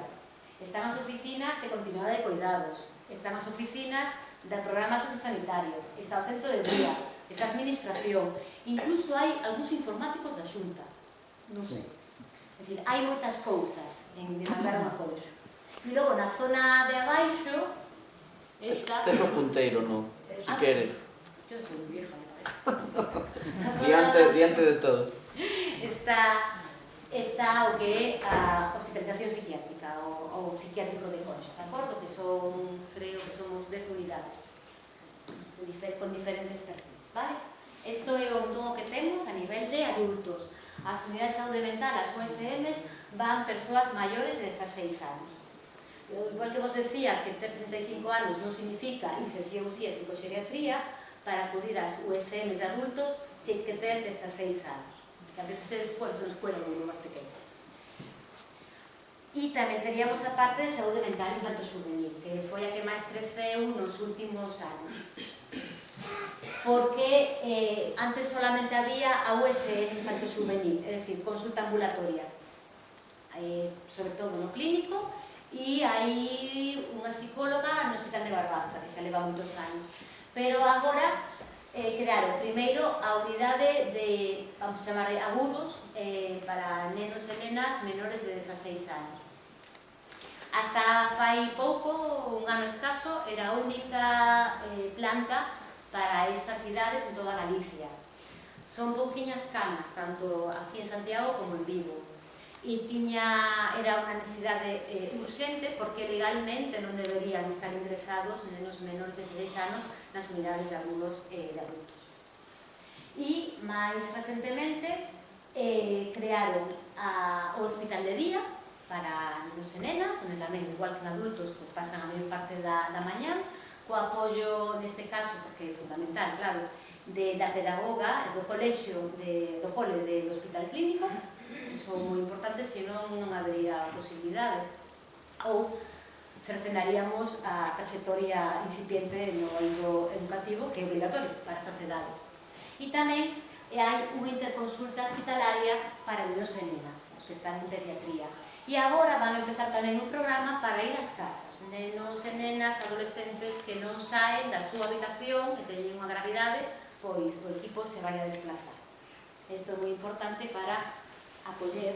Están as oficinas de continuidade de cuidados. Están as oficinas do programa sociosanitario. Está o centro de día. Está a administración. Incluso hai algúns informáticos da Xunta. Non sei. É dicir, hai moitas cousas en demandar un apoio. E logo, na zona de abaixo, está... Tes o punteiro, non? Si queres. Yo soy muy vieja, me parece. Diante de todo. Está o que é a hospitalización psiquiátrica, o psiquiátrico de Concho, de acordo? Que son, creo que somos 10 unidades, con diferentes perfiles, vale? Isto é o que temos a nivel de adultos. As unidades de saúde mental, as USMs, van persoas maiores de 16 anos. Igual que vos decía que ter 65 anos non significa irse sí ou sí a psicoxeriatría, para acudir ás USMs de adultos se que ter 16 anos. Que a veces se escuela moi máis pequeno. E tamén teríamos a parte de saúde mental infanto-juvenil, que foi a que máis creceu nos últimos anos. Porque antes solamente había a USM infanto-juvenil, é dicir, consulta ambulatoria, sobre todo no clínico, e hai unha psicóloga no Hospital de Barbanza, que xa leva moitos anos. Pero agora crearon primeiro a unidade de, vamos a chamar, agudos para nenos e nenas menores de 16 anos. Hasta fai pouco, un ano escaso, era a única planta para estas idades en toda Galicia. Son pouquiñas camas, tanto aquí en Santiago como en Vigo. E era unha necesidade urgente porque legalmente non deberían estar ingresados nenos menores de 16 anos nas unidades de agudos de adultos. E, máis recentemente, crearon o hospital de día para nenos e nenas, onde tamén, igual que en adultos, pasan a maior parte da mañá, co apoio, neste caso, porque é fundamental, claro, da pedagoga do colexio do cole do hospital clínico. Son moi importantes, senón non habería posibilidade. Ou cercenaríamos a trayectoria incipiente no eido educativo, que é obligatorio para estas edades. E tamén hai unha interconsulta hospitalaria para nenos e nenas, os que están en pediatría. E agora van a empezar tamén un programa para ir ás casas. Nenos e nenas, adolescentes que non saen da súa habitación e teñen unha gravidade, pois o equipo se vai a desplazar. Isto é moi importante para acoller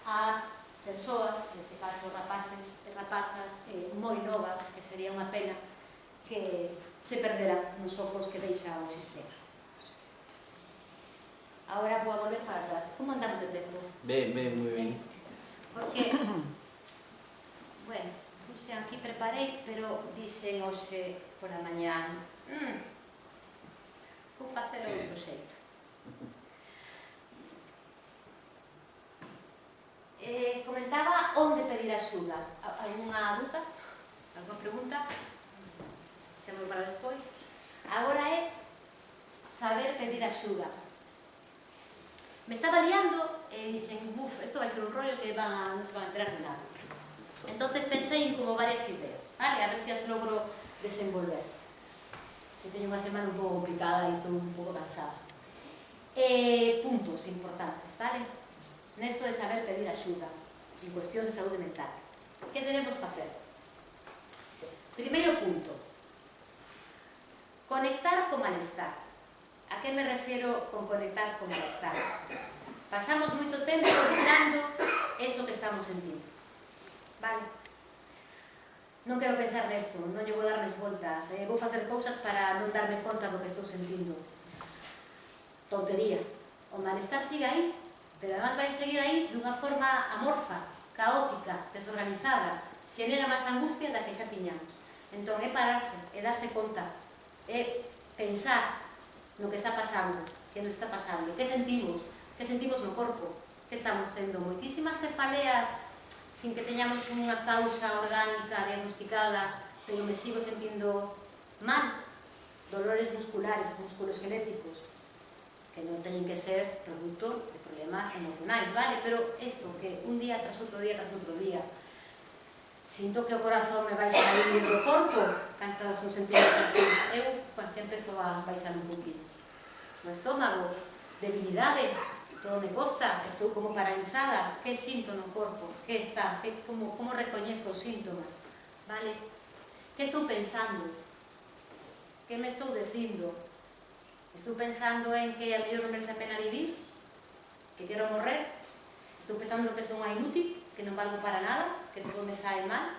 a persoas, neste caso rapaces e rapazas moi novas, que sería unha pena que se perderan nos focos que deixa o sistema. Agora vou a volver para atrás. Como andamos de tempo? Ben, moi ben. Porque, bueno, puxe aquí preparei, pero dixen hoxe por a mañá vou facer o outro xeito. Comentaba onde pedir axuda. Alguna dúda? Alguna pregunta? Xa vou para despois. Agora é saber pedir axuda. Me estaba liando e dixen, isto vai ser un rollo que non se van a enterar de nada. Entonces pensei en como varias ideas, vale? A ver se as logro desenvolver. Que teño unha semana un pouco complicada e estou un pouco cansada. Puntos importantes, vale? Nesto de saber pedir axuda en cuestións de saúde mental. Que debemos facer? Primeiro punto, conectar co malestar. A que me refiero con conectar co malestar? Pasamos moito tempo olvidando eso que estamos sentindo, vale? Non quero pensar nesto, non lle vou dar máis voltas, vou facer cousas para non darme conta do que estou sentindo. Tontería. O malestar sigue aí, pero además vai seguir aí dunha forma amorfa, caótica, desorganizada, xenera máis angustia da que xa tiñamos. Entón, é pararse, é darse conta, é pensar no que está pasando, que nos está pasando, que sentimos no corpo, que estamos tendo moitísimas cefaleas sin que teñamos unha causa orgánica diagnosticada, pero me sigo sentindo mal, dolores musculares, musculoesqueléticos, que non teñen que ser produto de problemas emocionais, vale? Pero isto, que un día tras outro día, sinto que o corazón me vai sair do corpo, cantos nos sentimos así. Eu, xa empezo a baixar un poquinho. No estómago, debilidade, todo me costa, estou como paralizada. Que sinto no corpo? Que está? Como recoñezo os síntomas? Vale? Que estou pensando? Que me estou dicindo? Estou pensando en que a mellor non merece a pena vivir? Que quero morrer? Estou pensando que son unha inútil? Que non valgo para nada? Que todo me sae mal?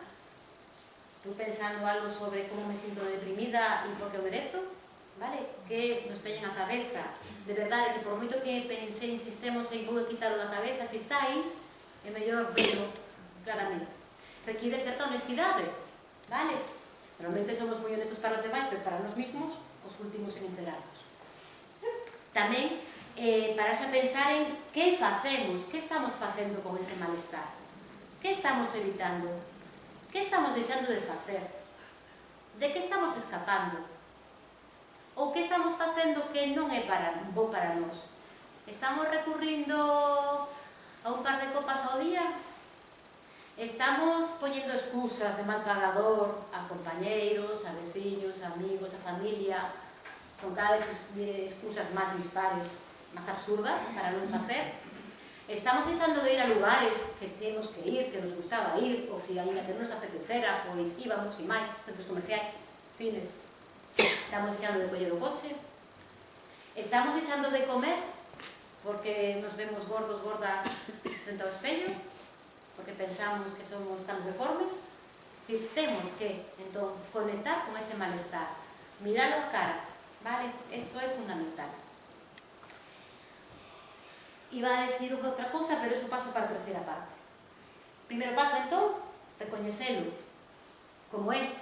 Estou pensando algo sobre como me sinto deprimida e por que o merezo? Vale? Que nos veñen a cabeza. De verdade, que por moito que pensei, insistemos en vou quitarlo da cabeza, se está aí, é mellor verlo claramente. Requiere certa honestidade, vale? Realmente somos moi honestos para os demais, pero para nós mismos, os últimos en enterarnos. Tamén, pararse a pensar en que facemos, que estamos facendo con ese malestar, que estamos evitando, que estamos deixando de facer, de que estamos escapando, ou que estamos facendo que non é bo para nós. Estamos recurrindo a un par de copas ao día? Estamos poñendo excusas de mal pagador a compañeiros, a veciños, a amigos, a familia, con cada vez excusas máis dispares, máis absurdas para non facer? Estamos deixando de ir a lugares que temos que ir, que nos gustaba ir, ou se ainda que non nos apetecera, pois íbamos e máis, centros comerciais, fines. Estamos deixando de coller o coche. Estamos deixando de comer porque nos vemos gordos, gordas frente ao espello, porque pensamos que somos tan deformes. Temos que, entón, conectar con ese malestar, miralo a cara, vale? Isto é fundamental. Iba a decir outra cousa, pero eso paso para a terceira parte. Primeiro paso, entón, recoñecelo como é.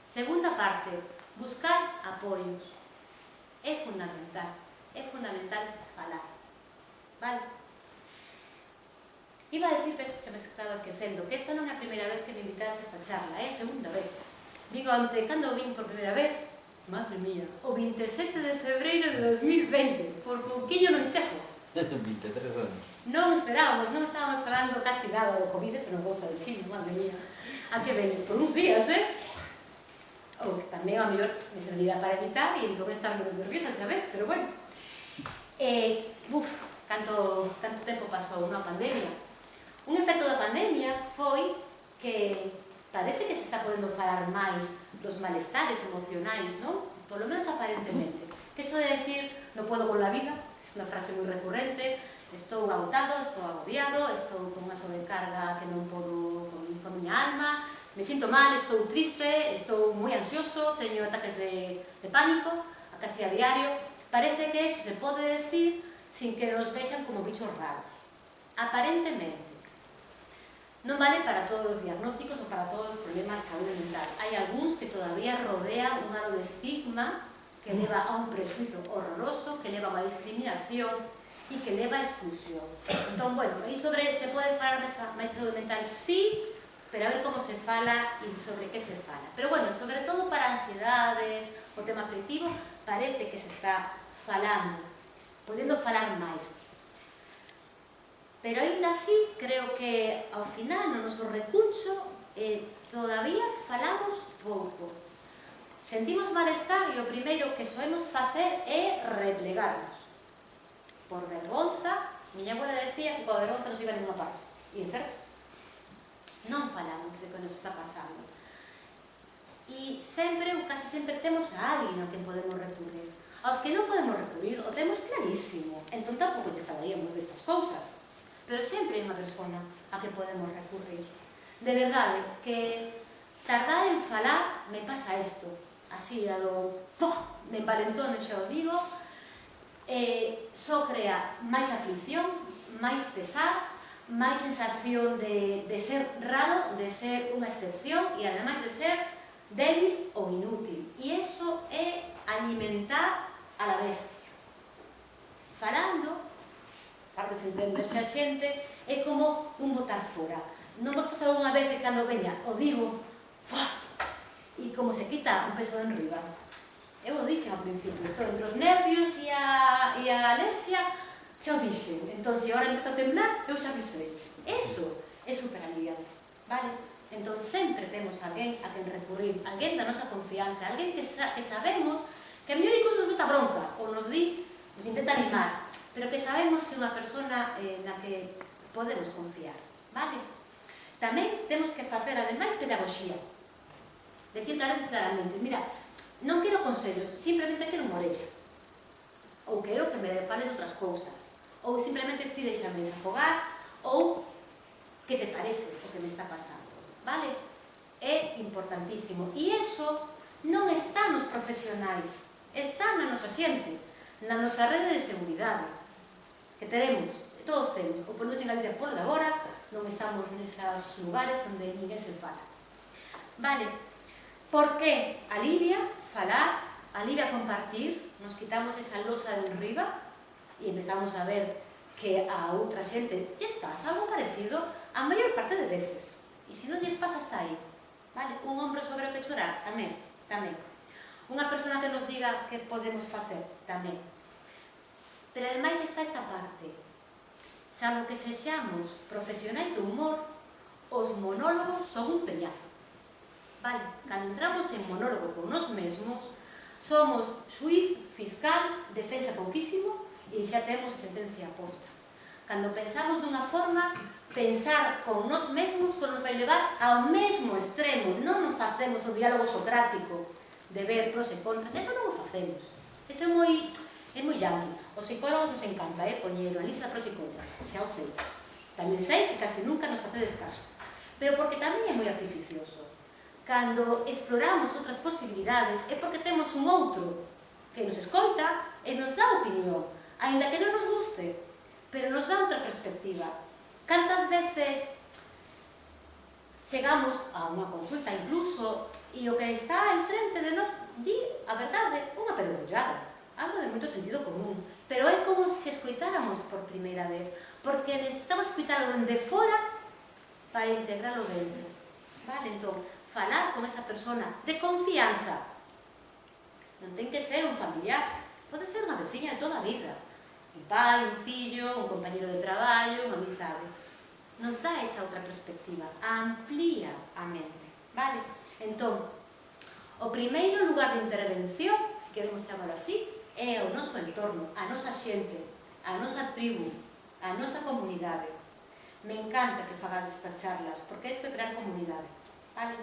Segunda parte, buscar apoios. É fundamental falar, vale? Iba a decir, pero se me estaba esquecendo, que esta non é a primeira vez que me invitas a esta charla, é a segunda vez. Digo, cando vim por primeira vez, madre mía, o 27 de febreiro de 2020, por pouquiño non chego. 23 anos. Non esperábamos, non estábamos falando casi nada do COVID, pero non cousa de chino, madre mía. A que veño? Por uns días, ou tamén a mellor me servirá para evitar e entón estar menos nerviosa esa vez, pero bueno. Canto tempo pasou unha pandemia. Un efecto da pandemia foi que parece que se está podendo falar máis dos malestares emocionais, non? Por lo menos aparentemente. Que eso de decir, non podo con la vida, é unha frase moi recurrente, estou agotado, estou agobiado, estou con unha sobrecarga que non podo con miña alma, me sinto mal, estou triste, estou moi ansioso, teño ataques de pánico, casi a diario. Parece que eso se pode decir sin que nos vexan como bichos raros. Aparentemente. Non vale para todos os diagnósticos ou para todos os problemas de saúde mental. Hai algúns que todavía rodean un halo de estigma que leva a un prejuizo horroroso, que leva a unha discriminación e que leva a exclusión. Entón, bueno, aí sobre se pode falar máis saúde mental, sí, pero a ver como se fala e sobre que se fala. Pero bueno, sobre todo para ansiedades, o tema afectivo, parece que se está falando, podendo falar máis. Pero ainda así, creo que ao final no noso recurso todavía falamos pouco. Sentimos malestar e o primeiro que soemos facer é replegarnos. Por vergonza, miña abuela decía que coa vergonza non se iba a ninguna parte. E é certo. Non falamos de que nos está pasando. E sempre, ou casi sempre, temos a alguén a quen podemos recurrir. Aos que non podemos recurrir, o temos clarísimo. Entón tampouco te falaríamos destas cousas. Pero sempre hai unha persona a que podemos recurrir. De verdade, que tardar en falar me pasa isto. Así, a do... me envalentón, xa os digo. Só crea máis aflicción, máis pesar, máis sensación de ser raro, de ser unha excepción e ademais de ser débil ou inútil. E iso é alimentar a la bestia. Falando, parte de entenderse a xente, é como un botar fora. Non vos pasou unha vez que cando veña o digo, e como se quita un peso de enriba. Eu o dixen ao principio, estou entre os nervios e a alerxia, xa o dixen. Entón, se agora empeza a temblar, eu xa avisei. Eso é super aliviante, vale? Entón, sempre temos alguén a quen recurrir, alguén da nosa confianza, alguén que sabemos que a mellor incluso nos bota bronca, ou nos intenta animar, pero que sabemos que é unha persona na que podemos confiar, vale? Tamén temos que facer, ademais, pedagogía. Decir tal vez claramente, mira, non quero consellos, simplemente quero unha orella. Ou quero que me fales outras cousas. Ou simplemente ti deixame desafogar, ou que te parece o que me está pasando. Vale? É importantísimo. E iso non está nos profesionais, está na nosa xente, na nosa rede de seguridade, que teremos, todos temos, ou polo menos en Galicia por agora, non estamos neses lugares onde ninguén se fala. Vale? Porque alivia falar, alivia compartir, nos quitamos esa losa de enriba e empezamos a ver que a outra xente lles pasa algo parecido a maior parte de veces. E se non lles pasa, hasta aí. Vale? Un ombro sobre o que chorar, tamén. Unha persona que nos diga que podemos facer, tamén. Pero ademais está esta parte. Salvo que sexamos profesionais do humor, os monólogos son un peñazo. Vale? Cando entramos en monólogo con nos mesmos, somos xuiz, fiscal, defensa pouquísimo e xa temos a sentencia posta. Cando pensamos dunha forma, pensar con nos mesmos só nos vai levar ao mesmo extremo. Non nos facemos o diálogo socrático de ver pros e contras, eso non o facemos. Eso é moi yanqui. Os psicólogos nos encanta poñer a lista de pros e contras, xa o sei. Tamén sei que casi nunca nos facedes caso. Pero porque tamén é moi artificioso. Cando exploramos outras posibilidades é porque temos un outro que nos escoita e nos dá opinión, aínda que non nos guste, pero nos dá outra perspectiva. Cantas veces chegamos a unha consulta incluso e o que está enfrente de nos di a verdade, unha perdollada, algo de moito sentido común, pero é como se escoitáramos por primeira vez, porque necesitamos escoitarlo dende fora para integrarlo dentro. Vale? Entón, falar con esa persona de confianza, non ten que ser un familiar, pode ser unha veciña de toda a vida, un pai, un fillo, un compañero de traballo, unha amizade. Nos dá esa outra perspectiva, amplía a mente, vale? Entón, o primeiro lugar de intervención, se queremos chamarlo así, é o noso entorno, a nosa xente, a nosa tribu, a nosa comunidade. Me encanta que fagades estas charlas, porque isto é crear comunidade, vale?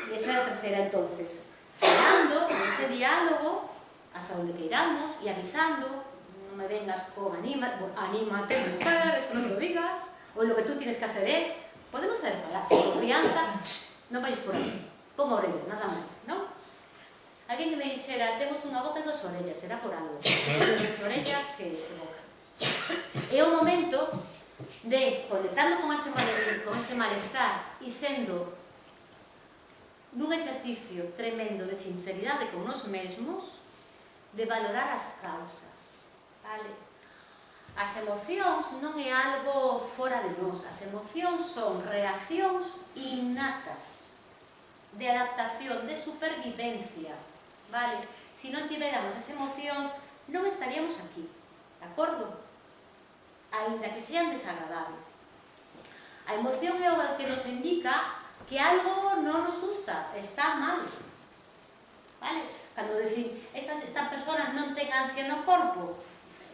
E esa é a terceira, entonces, falando nese diálogo, hasta onde queiramos, e avisando, non me vengas con anímate, mujer, eso non me lo digas, ou lo que tú tienes que hacer es, podemos saber falar, sin confianza, non vayas por aí, pon a orella, nada máis, non? Alguén que me dixera, temos unha boca e dos orellas, será por algo, mais orella que boca. É o momento de conectarnos con ese malestar e sendo nun exercicio tremendo de sinceridade con nos mesmos, de valorar as causas, vale? As emocións non é algo fora de nós, as emocións son reaccións innatas de adaptación, de supervivencia, vale? Se non tiveramos as emocións, non estaríamos aquí, de acordo? Ainda que sean desagradables. A emoción é o que nos indica que algo non nos gusta, está mal, vale? Cando dicir, esta persona non ten ansia no corpo,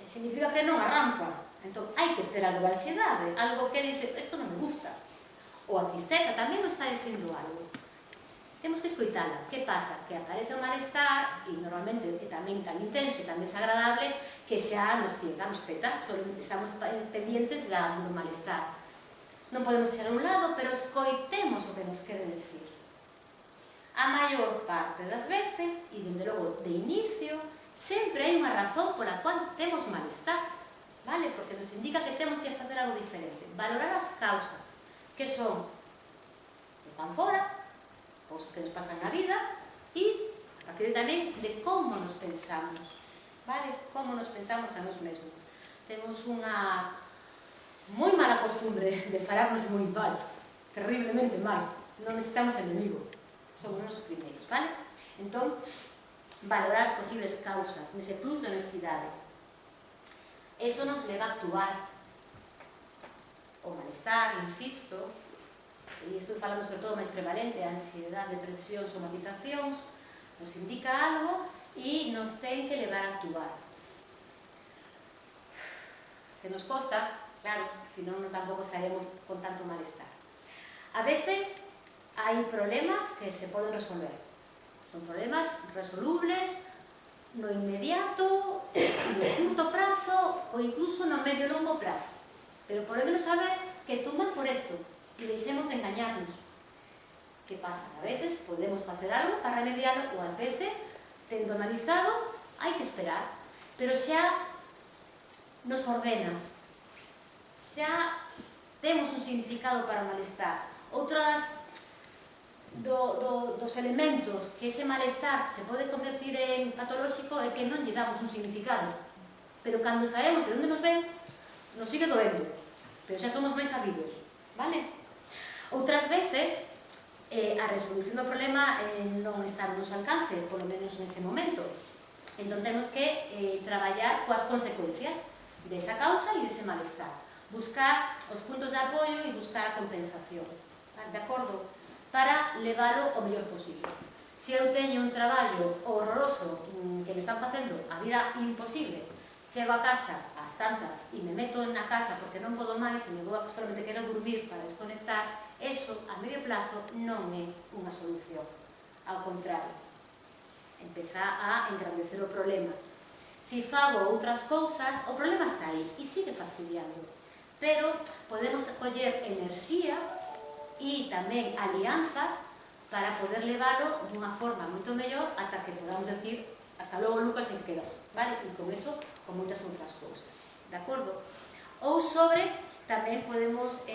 significa que non arranca. Entón, hai que ter algo de ansiedade, algo que dice, isto non me gusta. Ou a tristeza tamén nos está dicindo algo. Temos que escoitala. Que pasa? Que aparece o malestar, e normalmente é tamén tan intenso e tan desagradable, que xa nos ciega, nos peta, solamente estamos pendientes do malestar. Non podemos echar a un lado, pero escoitemos o que nos quere decir. A maior parte das veces, e dende logo de inicio, sempre hai unha razón pola cual temos malestar, vale? Porque nos indica que temos que facer algo diferente. Valorar as causas, que son, que están fora, cousas que nos pasan na vida, e a partir tamén de como nos pensamos, vale? Como nos pensamos a nós mesmos. Temos unha moi mala costumbre de falarnos moi mal, terriblemente mal. Non necesitamos enemigo. Somos os primeiros, vale? Entón, valorar as posibles causas nese plus de honestidade. Eso nos leva a actuar o malestar, insisto, e estou falando sobre todo máis prevalente, a ansiedade, depresión, somatizacións, nos indica algo e nos ten que levar a actuar. Que nos costa, claro, senón tampouco sairemos con tanto malestar. A veces hai problemas que se poden resolver. Son problemas resolubles no inmediato, no curto prazo ou incluso no medio e longo prazo. Pero podemos saber que estou mal por isto e deixemos de engañarnos. Que pasa? A veces podemos facer algo para remediarlo ou ás veces, tendo analizado, hai que esperar. Pero xa nos ordena, xa temos un significado para o malestar. Outras dos elementos que ese malestar se pode convertir en patolóxico é que non lle damos un significado. Pero cando sabemos de onde nos ven, nos sigue doendo. Pero xa somos máis sabidos, vale? Outras veces, a resolución do problema non está no noso alcance, polo menos nese momento. Entón temos que traballar coas consecuencias desa causa e dese malestar. Buscar os puntos de apoio e buscar a compensación. De acordo? Para leválo o mellor posible. Se eu teño un traballo horroroso que me están facendo a vida imposible, chego a casa ás tantas e me meto na casa porque non podo máis e me vou a solamente quero dormir para desconectar, eso a medio plazo non é unha solución. Ao contrario, empeza a engrandecer o problema. Se fago outras cousas, o problema está aí e sigue fastidiando. Pero podemos coller enerxía e tamén alianzas para poder leválo dunha forma moito mellor ata que podamos decir hasta logo Lucas que quedas, vale? E con eso, con moitas outras cousas, de acordo? Ou sobre, tamén podemos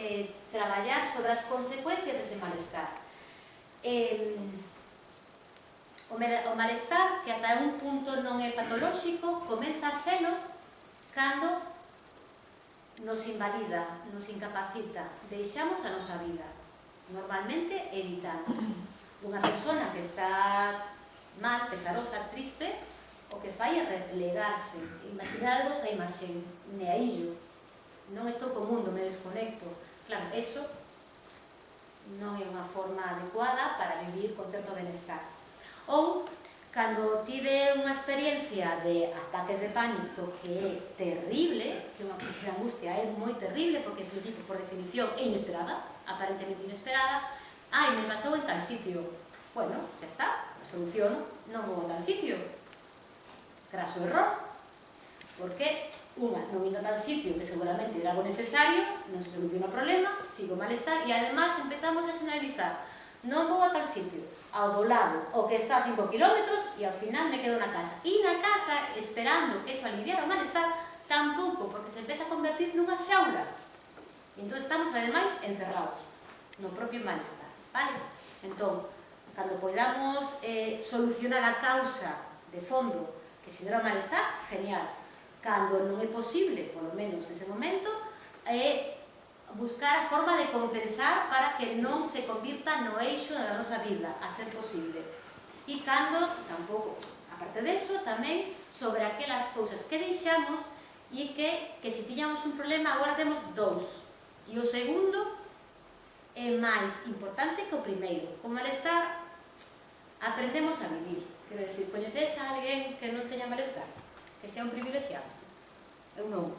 traballar sobre as consecuencias dese malestar. O malestar, que ata un punto non é patolóxico, comeza a selo cando nos invalida, nos incapacita, deixamos a nosa vida. Normalmente evitando. Unha persona que está mal, pesarosa, triste, o que fai é replegarse. Imaginadvos a imaxe, me aillo, non estou co mundo, me desconecto. Claro, eso non é unha forma adecuada para vivir con certo benestar. Ou, cando tive unha experiencia de ataques de pánico que é terrible, que unha crisis de angustia é moi terrible, porque en principio, por definición, é inesperada, aparentemente inesperada, me pasou en tal sitio. Bueno, ya está, soluciono, non vou a tal sitio. Craso error, porque unha non indo a tal sitio que seguramente era algo necesario, non se soluciona o problema, sigo malestar e además empezamos a generalizar. Non vou a tal sitio, ao do lado, o que está a 5 kilómetros e ao final me quedo na casa. E na casa, esperando que eso aliviara o malestar, tampouco, porque se empeza a convertir nunha xaula. Entón estamos, ademais, encerrados no propio malestar, vale? Entón, cando podamos solucionar a causa de fondo que xenera o malestar, genial. Cando non é posible, polo menos nese momento, buscar a forma de compensar para que non se convirta no eixo da nosa vida, a ser posible. E cando, tampouco, aparte deso, tamén sobre aquelas cousas que deixamos e que se tiñamos un problema, agora temos dous. E o segundo é máis importante que o primeiro. O malestar aprendemos a vivir. Quero dicir, coñeces a alguén que non teña malestar? Que sea un privilexiado? Eu non.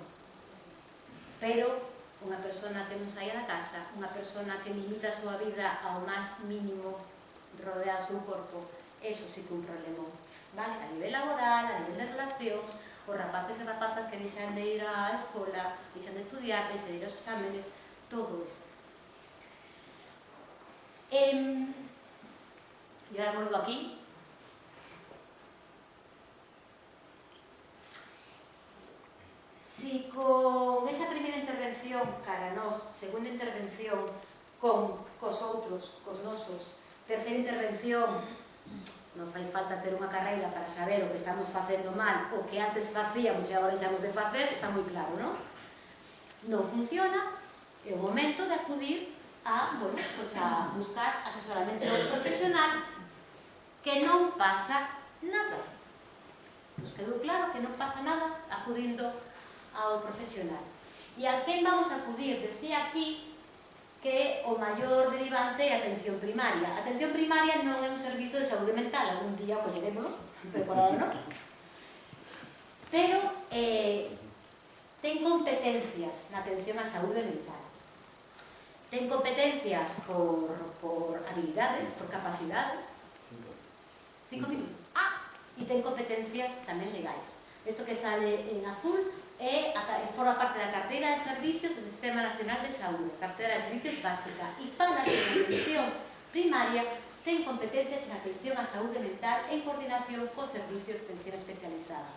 Pero unha persona que non saia da casa, unha persona que limita a súa vida ao máis mínimo rodeado ao seu corpo, eso sí que é un problemón. Vale? A nivel laboral, a nivel de relacións, os rapaces e rapazas que deixan de ir á escola, deixan de estudiar, deixan de ir aos exámenes, todo isto. E agora volvo aquí. Si con esa primeira intervención cara a nós, segunda intervención cos outros, cos nosos, terceira intervención, non fai falta ter unha carreira para saber o que estamos facendo mal, o que antes facíamos e agora deixamos de facer, está moi claro, non? Non funciona, é o momento de acudir a buscar asesoramento profesional, que non pasa nada. Nos quedou claro que non pasa nada acudindo ao profesional. E a quen vamos a acudir? Decía aquí que o maior derivante é a atención primaria. A atención primaria non é un servizo de saúde mental, algún día collerémoslo, pero por ahora non. Pero ten competencias na atención á saúde mental. Ten competencias por habilidades, por capacidade. 5 minutos. E ten competencias tamén legais. Isto que sale en azul forma parte da carteira de servicios do Sistema Nacional de Saúde, carteira de servicios básica, e fala que a atención primaria ten competencias na atención á saúde mental en coordinación cos servicios de atención especializada.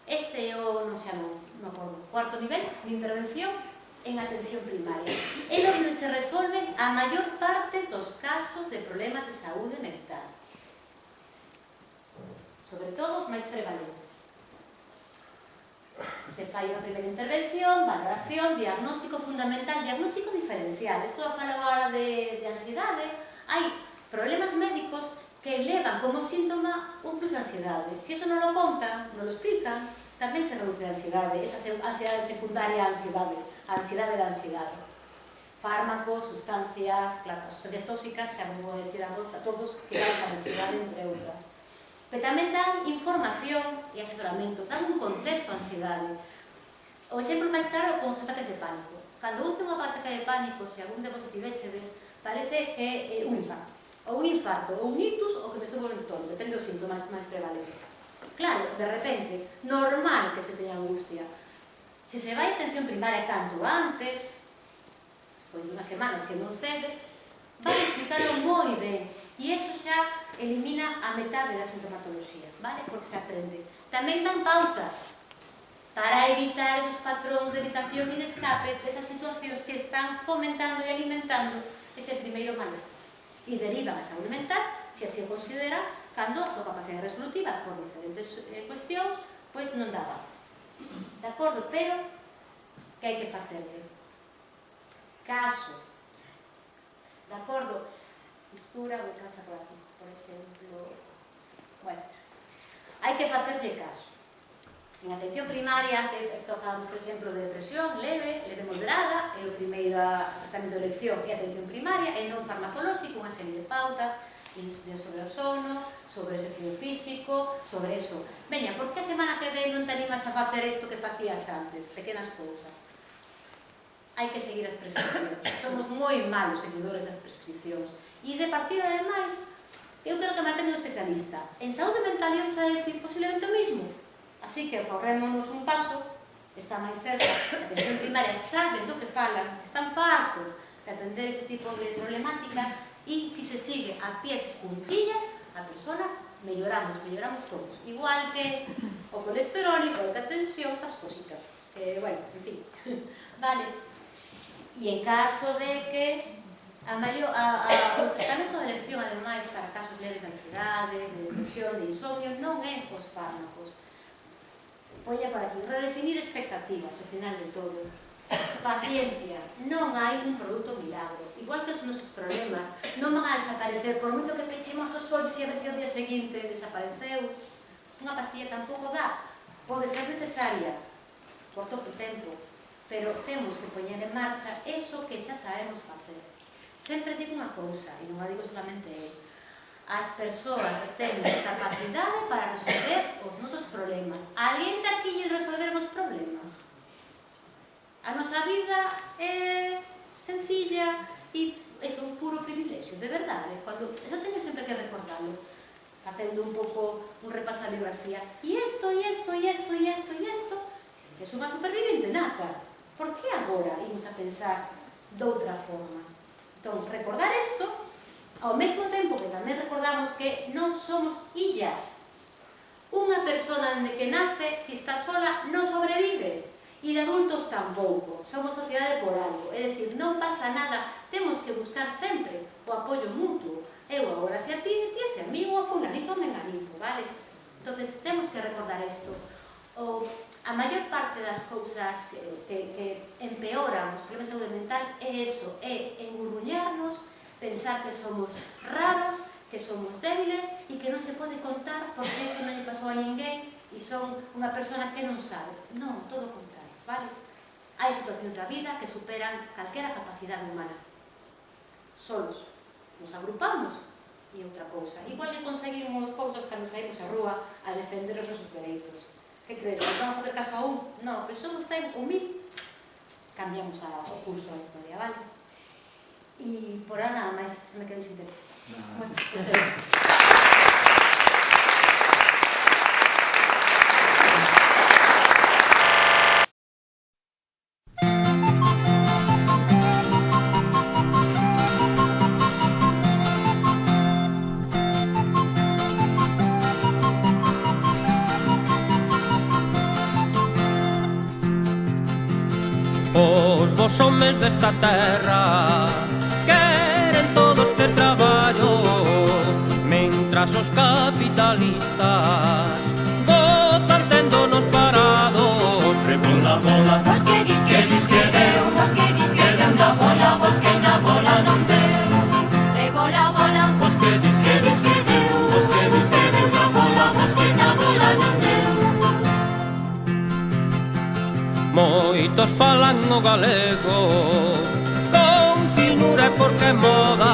Este é o, non acordo, cuarto nivel de intervención en atención primaria. É onde se resolven a maior parte dos casos de problemas de saúde mental, sobre todo os máis prevalentes. Se fai a primeira intervención, valoración, diagnóstico fundamental, diagnóstico diferencial. Isto fala agora de ansiedade. Hai problemas médicos que levan como síntoma un plus de ansiedade. Se iso non lo contan, non lo explican, tamén se reduce a ansiedade, esa ansiedade secundaria a ansiedade da ansiedade. Fármacos, sustancias tóxicas, xa vos vou decir a todos que causan ansiedade, entre outras. Pero tamén dan información e asesoramento, dan un contexto a ansiedade. O exemplo máis claro é con os ataques de pánico. Cando un ten un ataque de pánico, se algún de vos o tivéchedes, parece que é un infarto. Ou un infarto, ou un ictus, ou que me estou volvendo tonto, depende dos síntomas máis prevalentes. Claro, de repente, normal que se teña angustia. Se se vai a atención primaria canto antes, pois unhas semanas que non cede, vai explicarlo moi ben. E iso xa elimina a metade da sintomatoloxía, vale? Porque se aprende. Tamén dan pautas para evitar esos patróns de evitación e de escape desas situacións que están fomentando e alimentando ese primeiro malestar. E derivan a saúde mental, se así o considera, cando a súa capacidade resolutiva por diferentes cuestións, pois non dá basto. De acordo? Pero, que hai que facerlle? Caso. De acordo? Mistura, vou casa por aquí, por exemplo. Bueno, hai que facerlle caso. En atención primaria, estou falando, por exemplo, de depresión leve moderada, é o primeiro tratamento de elección e atención primaria, e non farmacolóxico, unha serie de pautas sobre o sono, sobre o exercicio físico, sobre eso. Veña, por que a semana que ven non te animas a facer isto que facías antes? Pequenas cousas. Hai que seguir as prescripcións. Somos moi malos seguidores das prescripcións. E de partida, ademais, eu quero que me atende un especialista. En saúde mental íamos a decir posiblemente o mismo. Así que corrémonos un paso, está máis cerca, a atención primaria saben do que falan, están fartos de atender ese tipo de problemáticas e se se sigue a pies juntillas, a persona melloramos todos. Igual que o colesterol, igual que a tensión, estas cositas. Bueno, en fin, vale. E en caso de que o tratamento de elección, ademais, para casos leves de ansiedade, de depresión, de insomnio, non é os fármacos. Poña por aquí, redefinir expectativas, ao final de todo. Paciencia, non hai un produto milagro. Igual que os nosos problemas non van a desaparecer, por moito que pechemos os olhos e a ver se ao día seguinte desapareceu. Unha pastilla tampouco dá, pode ser necesaria por todo o tempo, pero temos que poñer en marcha eso que xa sabemos facer. Sempre digo unha cousa, e non a digo solamente eu. As persoas temos capacidade para resolver os nosos problemas. Alguén de aquí lle resolver os problemas? A nosa vida é sencilla e é un puro privilexio, de verdade. Eu teño sempre que recordarlo, facendo un pouco un repaso a biografía. E isto, que é unha supervivente nata. Por que agora imos a pensar doutra forma? Entón, recordar isto, ao mesmo tempo que tamén recordamos que non somos illas. Unha persona dende que nace, se está sola, non sobrevive. E de adultos tampouco. Somos sociedade por algo. É dicir, non pasa nada. Temos que buscar sempre o apoio mutuo. Eu agora hacia ti e ti hacia mí, ou a fulanito ou menganito, vale? Entón, temos que recordar isto. A maior parte das cousas que empeoran os problemas de saúde mental é eso, é engurruñarnos, pensar que somos raros, que somos débiles e que non se pode contar porque isto non lle pasou a ninguén e son unha persona que non sabe. Non, todo o contrario, vale? hai situacións da vida que superan calquera capacidade humana. Solos nos agrupamos e outra cousa. Igual que conseguimos cousas cando saímos á rúa a defender os nosos dereitos. Que crees? Que vamos a fazer caso a un? Non, pero somos tan humildes, cambiamos o curso da historia, vale? E por ahora nada máis, se me quedei sin tempo. Bueno, pues Os vos homes desta terra queren todos ter traballo, mentras os capitalistas gozan tendonos parados. Rebola, bola, Vos que dis que deu, vos que dis que deu na bola, vos que na bola non deu. Rebola, bola, vos que dis que dis que deu, vos que dis que deu na bola, vos que na bola non deu. moitos falan o galego con finura e porque é moda,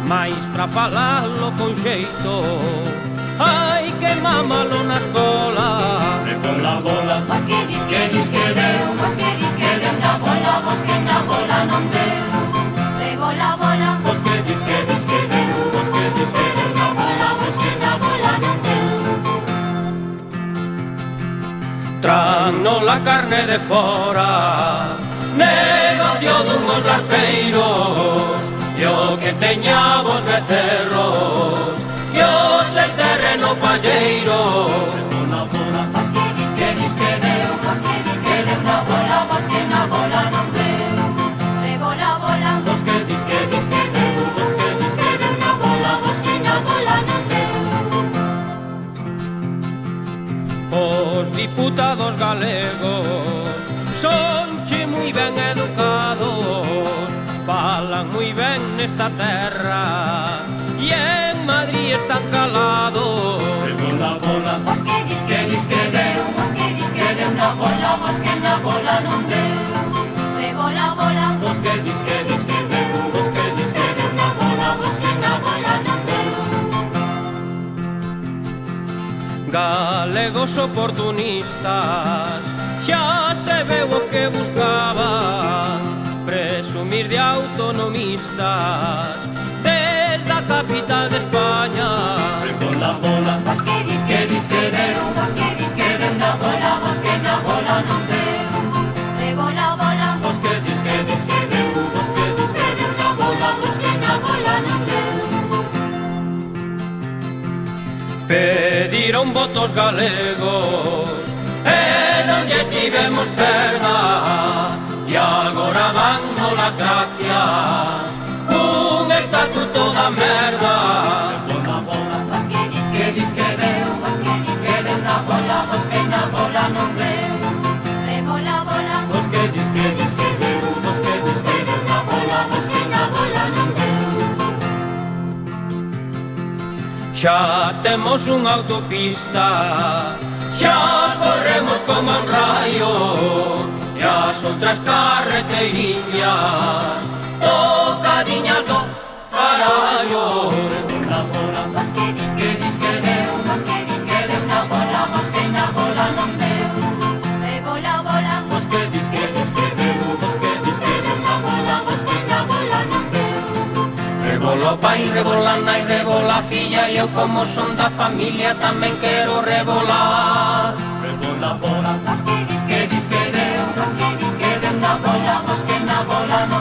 mais pra falalo con xeito hai que mamalo na escola. Rebola, bola, Vos que dis que deu, vos que dis que deu na bola, vos que na bola non deu. Rebola, bola, vos que dis que dis que deu, vos que dis que deu na bola, vos que na bola non deu. Tranno la carne de fora, negocio dunhos larpeiros, e o que teñamos becerros, e o sei terreno palleiro. Rebola, bola, Vos que dis que deu, vos que dis que deu na bola, vos que na bola non deu. Rebola, bola, vos que dis que dis que deu, vos que dis que deu na bola, vos que na bola non deu. Os diputados galegos sonche moi ben educados, falan moi ben nesta terra e en Madrid están calados. Rebola, bola, Vos que dis que deu, vos que dis que deu na bola, vos que na bola non deu. Rebola, bola, vos que dis que dis que deu, vos que dis que deu na bola, vos que na bola non deu. galegos oportunistas xa se veu o que buscaban, presumir de autonomistas desde a capital de España. Rebola, bola, Vos que dis que deu, vos que dis que deu na bola, vos que na bola non deu. Rebola, bola, vos que dis que dis que deu, vos que dis que deu na bola, vos que na bola non deu. pediron votos galegos e non lles tivemos perda, e agora dannos las gracias un estatuto da merda. Rebola, bola, Vos que dis que deu, vos que dis que deu na bola, vos que na bola non deu. Rebola, bola, vos que dis que dis que deu, vos que dis que deu na bola, vos que na bola non deu. xa temos unha autopista, xa corremos como un raio, e as outras carreteiriñas tocadiñas do carallo. Rebola, bola, Vos que dis que deu, vos que dis que deu na bola, vos que na bola non deu. Rebola, bola, vos que dis que dis que deu, vos que dis que deu na bola, vos que na bola non deu. Rebola o pai, rebola a nai, rebola a filla, e eu como son da familia tamén quero rebolar. Rebola, bola, Vos que dis que deu, vos que dis que deu na bola, vos que na bola non